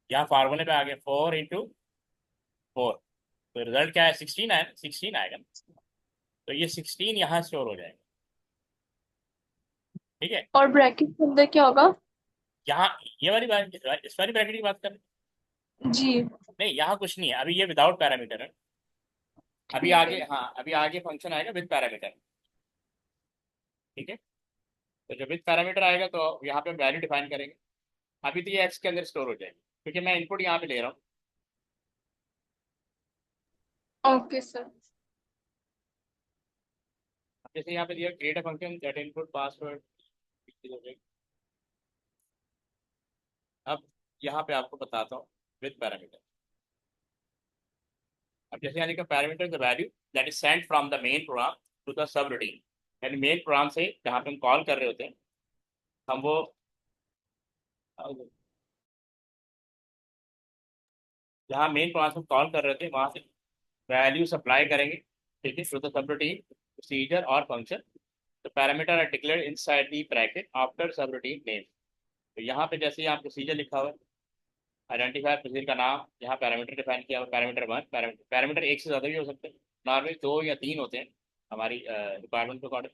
यहाँ फार्मूले पे आ गया 4 × 4, तो रिजल्ट क्या है, 16 है, 16 आएगा ना। तो ये 16 यहाँ स्टोर हो जाएगा, ठीक है। और ब्रैकेट के अंदर क्या होगा? यहाँ ये वाली बात, इस वाली ब्रैकेट की बात कर रहे हैं? जी। नहीं, यहाँ कुछ नहीं है अभी, ये विदाउट पैरामीटर है। अभी ठीक आगे, है। हाँ अभी आगे फंक्शन आएगा विद पैरामीटर, ठीक है। तो जब विद पैरामीटर आएगा तो यहाँ पे हम वैल्यू डिफाइन करेंगे। अभी तो ये एक्स के अंदर स्टोर हो जाएगी, क्योंकि मैं इनपुट यहाँ पे ले रहा हूँ। Okay sir. अब जैसे यहाँ पे दिया create a function that input password, अब यहाँ पे आपको बताता हूँ विद पैरामीटर। अब जैसे यहाँ लिखा parameter the value that is sent from the main program to the subroutine, यानी मेन प्रोग्राम से जहाँ पे हम कॉल कर रहे होते हैं, हम वो जहाँ मेन प्रोग्राम से कॉल कर रहे थे वहां से वैल्यू सप्लाई करेंगे, ठीक है, to the subroutine procedure और फंक्शन। तो parameter are declared inside the bracket after subroutine name. तो यहाँ पे जैसे यहाँ प्रोसीजर लिखा हुआ है, आइडेंटिफायर प्रोसीजर का नाम, यहाँ पैरामीटर डिफाइन किया हुआ, पैरामीटर 1, पैरामीटर एक से ज़्यादा भी हो सकते हैं, नॉर्मली 2 या 3 होते हैं हमारी रिक्वायरमेंट के अकॉर्डिंग।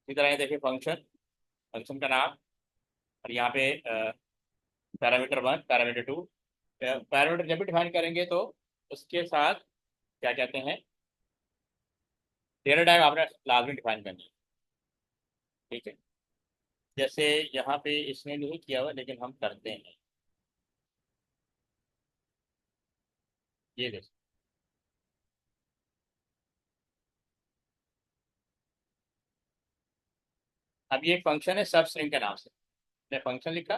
इसी तरह ये देखिए फंक्शन, फंक्शन का नाम, और यहाँ पे पैरामीटर 1, पैरामीटर 2। पैरामीटर जब भी डिफाइन करेंगे तो उसके साथ क्या कहते हैं, डेटा टाइप आपने लाजमी डिफाइन करनी है, ठीक है। जैसे यहाँ पे इसने नहीं किया हुआ लेकिन हम करते हैं, ये देखिए। अब ये फंक्शन है सब स्ट्रिंग के नाम से, मैंने फंक्शन लिखा,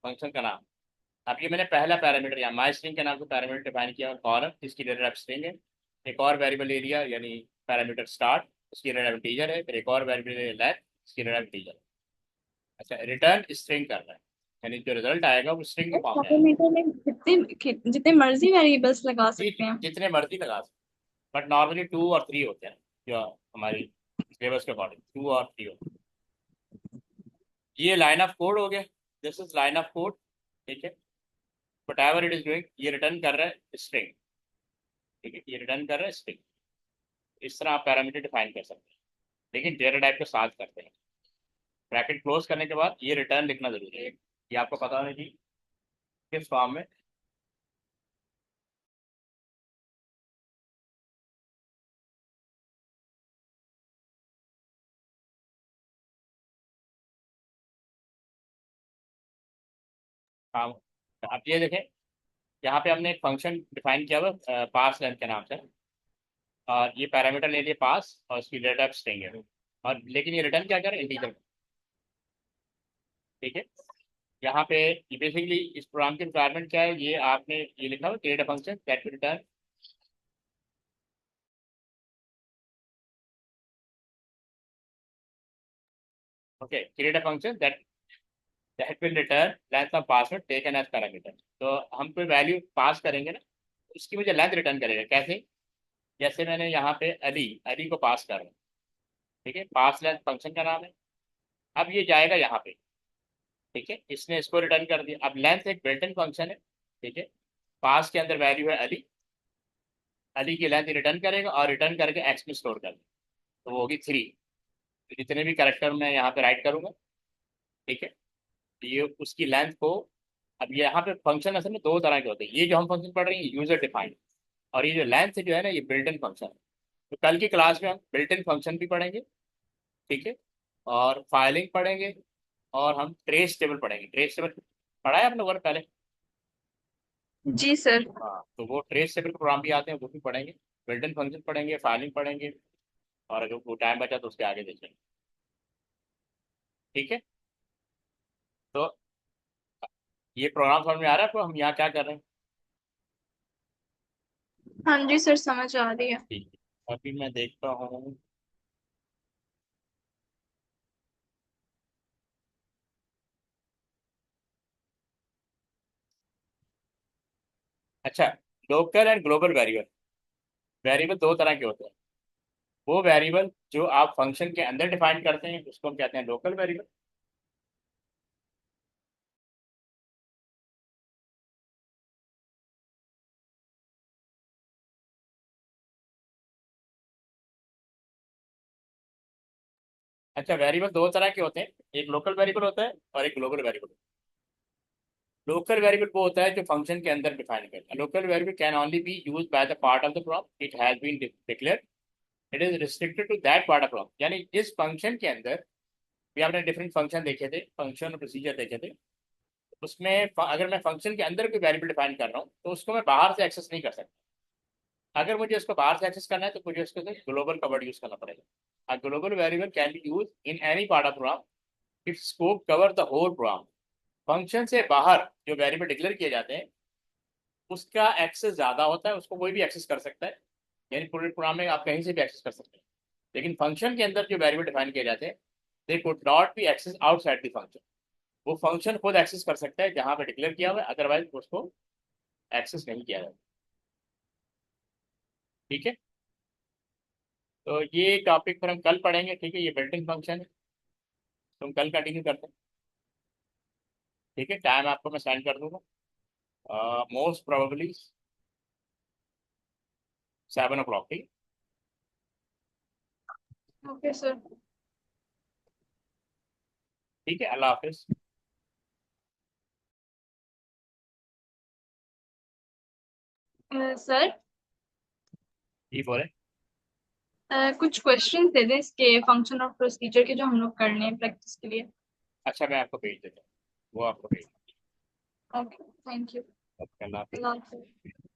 फंक्शन का नाम। अब ये मैंने पहला पैरामीटर यहाँ माई स्ट्रिंग के नाम से पैरामीटर डिफाइन किया, कॉलम इसकी डेटा टाइप स्ट्रिंग है। एक और वेरिएबल ले लिया यानी पैरामीटर स्टार्ट, उसकी डेटा टाइप इंटीजर है, फिर एक और वेरिएबल लेंथ, इसकी डेटा टाइप इंटीजर। अच्छा, रिटर्न स्ट्रिंग कर रहा है, यानी जो रिजल्ट आएगा वो स्ट्रिंग के फॉर्म में आएगा। पैरामीटर में जितने मर्जी वेरिएबल्स लगा सकते हैं? जितने मर्जी लगा सकते, बट नॉर्मली 2 और 3 होते हैं जो हमारी सिलेबस के अकॉर्डिंग 2 और 3 होते हैं। ये लाइन ऑफ कोड हो गया, this is line of code, ठीक है। What ever it is doing, ये रिटर्न कर रहा है स्ट्रिंग, ठीक है, ये रिटर्न कर रहा है स्ट्रिंग। इस तरह आप पैरामीटर डिफाइन कर सकते हैं, लेकिन डेटा टाइप के साथ करते हैं। ब्रैकेट क्लोज करने के बाद ये रिटर्न लिखना जरूरी है, ये आपको पता होना चाहिए किस फॉर्म में। हाँ, आप ये देखें, यहाँ पे हमने एक फंक्शन डिफाइन किया हुआ पास लेंथ के नाम से, और ये पैरामीटर ले लिए पास, और उसकी डेटा टाइप स्ट्रिंग है, और लेकिन ये रिटर्न क्या कर रहा है, इंटीजर, ठीक है। यहाँ पे ये बेसिकली इस प्रोग्राम की रिक्वायरमेंट क्या है, ये आपने ये लिखा हुआ create a function that will return, okay, create a function that will return length of password taken as parameter. तो हम कोई वैल्यू पास करेंगे ना, उसकी मुझे लेंथ रिटर्न करेगा, कैसे, जैसे मैंने यहाँ पे अली, अली को पास कर रहा हूँ, ठीक है, पास लेंथ फंक्शन का नाम है। अब ये जाएगा यहाँ पे, ठीक है, इसने इसको रिटर्न कर दिया। अब लेंथ एक बिल्ट इन फंक्शन है, ठीक है, पास के अंदर वैल्यू है अली, अली की लेंथ रिटर्न करेगा और रिटर्न करके एक्स में स्टोर कर देगा, तो वो होगी 3। तो जितने भी करेक्टर मैं यहाँ पे राइट करूंगा, ठीक है, ये उसकी लेंथ को, अब यहाँ पे फंक्शन असल में 2 तरह के होते हैं, ये जो हम फंक्शन पढ़ रहे हैं यूजर डिफाइंड, और ये जो लेंथ जो है ना ये बिल्ट इन फंक्शन है। तो कल की क्लास में हम बिल्ट इन फंक्शन भी पढ़ेंगे, ठीक है, और फाइलिंग पढ़ेंगे, और हम ट्रेस टेबल पढ़ेंगे। ट्रेस टेबल पढ़ा है आपने वर्ड पहले? जी सर। हाँ, तो वो ट्रेस टेबल प्रोग्राम भी आते हैं, वो भी पढ़ेंगे, बिल्ट इन फंक्शन पढ़ेंगे, फाइलिंग पढ़ेंगे, और अगर वो टाइम बचा तो उसके आगे देखेंगे, ठीक है। तो ये प्रोग्राम समझ में आ रहा है आपको, हम यहाँ क्या कर रहे हैं? हाँ जी सर, समझ आ रही है। ठीक है, अभी मैं देखता हूँ। अच्छा, local and global variable, variable दो तरह के होते हैं। वो वेरिएबल जो आप फंक्शन के अंदर डिफाइन करते हैं उसको हम कहते हैं लोकल वेरिएबल। अच्छा, वेरिएबल दो तरह के होते हैं, एक लोकल वेरिएबल होता है और एक ग्लोबल वेरिएबल। लोकल वेरिएबल वो होता है जो फंक्शन के अंदर डिफाइन करता है। Local variable can only be used by the part of the program it has been declared, it is restricted to that part of program. यानी जिस फंक्शन के अंदर भी आपने डिफरेंट फंक्शन देखे थे, फंक्शन और प्रोसीजर देखे थे, उसमें अगर मैं फंक्शन के अंदर कोई वेरिएबल डिफाइन कर रहा हूँ तो उसको मैं बाहर से एक्सेस नहीं कर सकता। अगर मुझे उसको बाहर से एक्सेस करना है तो मुझे उसको ग्लोबल का वर्ड यूज करना पड़ेगा। Global variable can be use in any part of program if scope cover the whole program. Function से बाहर जो वेरिएबल डिक्लेयर किए जाते हैं उसका एक्सेस ज्यादा होता है, उसको कोई भी एक्सेस कर सकता है, यानी पूरे प्रोग्राम में आप कहीं से भी एक्सेस कर सकते हैं। लेकिन फंक्शन के अंदर जो वेरिएबल डिफाइन किए जाते हैं they could not be access outside the function. वो फंक्शन खुद एक्सेस कर सकता है जहां पे डिक्लेयर किया हुआ है, अदरवाइज उसको एक्सेस नहीं किया जाता। ठीक है, तो ये टॉपिक फिर हम कल पढ़ेंगे। ठीक है, ये बिल्डिंग फंक्शन है, तो हम कल कंटिन्यू करते हैं। ठीक है, टाइम आपको मैं सेंड कर दूंगा, मोस्ट प्रोबेबली 7 o'clock। ठीक ओके सर। ठीक है, अल्लाह हाफिज। सर, जी बोले। कुछ क्वेश्चन दे दें इसके फंक्शन और प्रोसीजर के जो हम लोग करने हैं प्रैक्टिस के लिए। अच्छा, मैं आपको भेज देता हूँ, वो आपको भेज ओके, थैंक यू। देता हूँ। अल्लाह हाफिज। अल्लाह हाफिज़।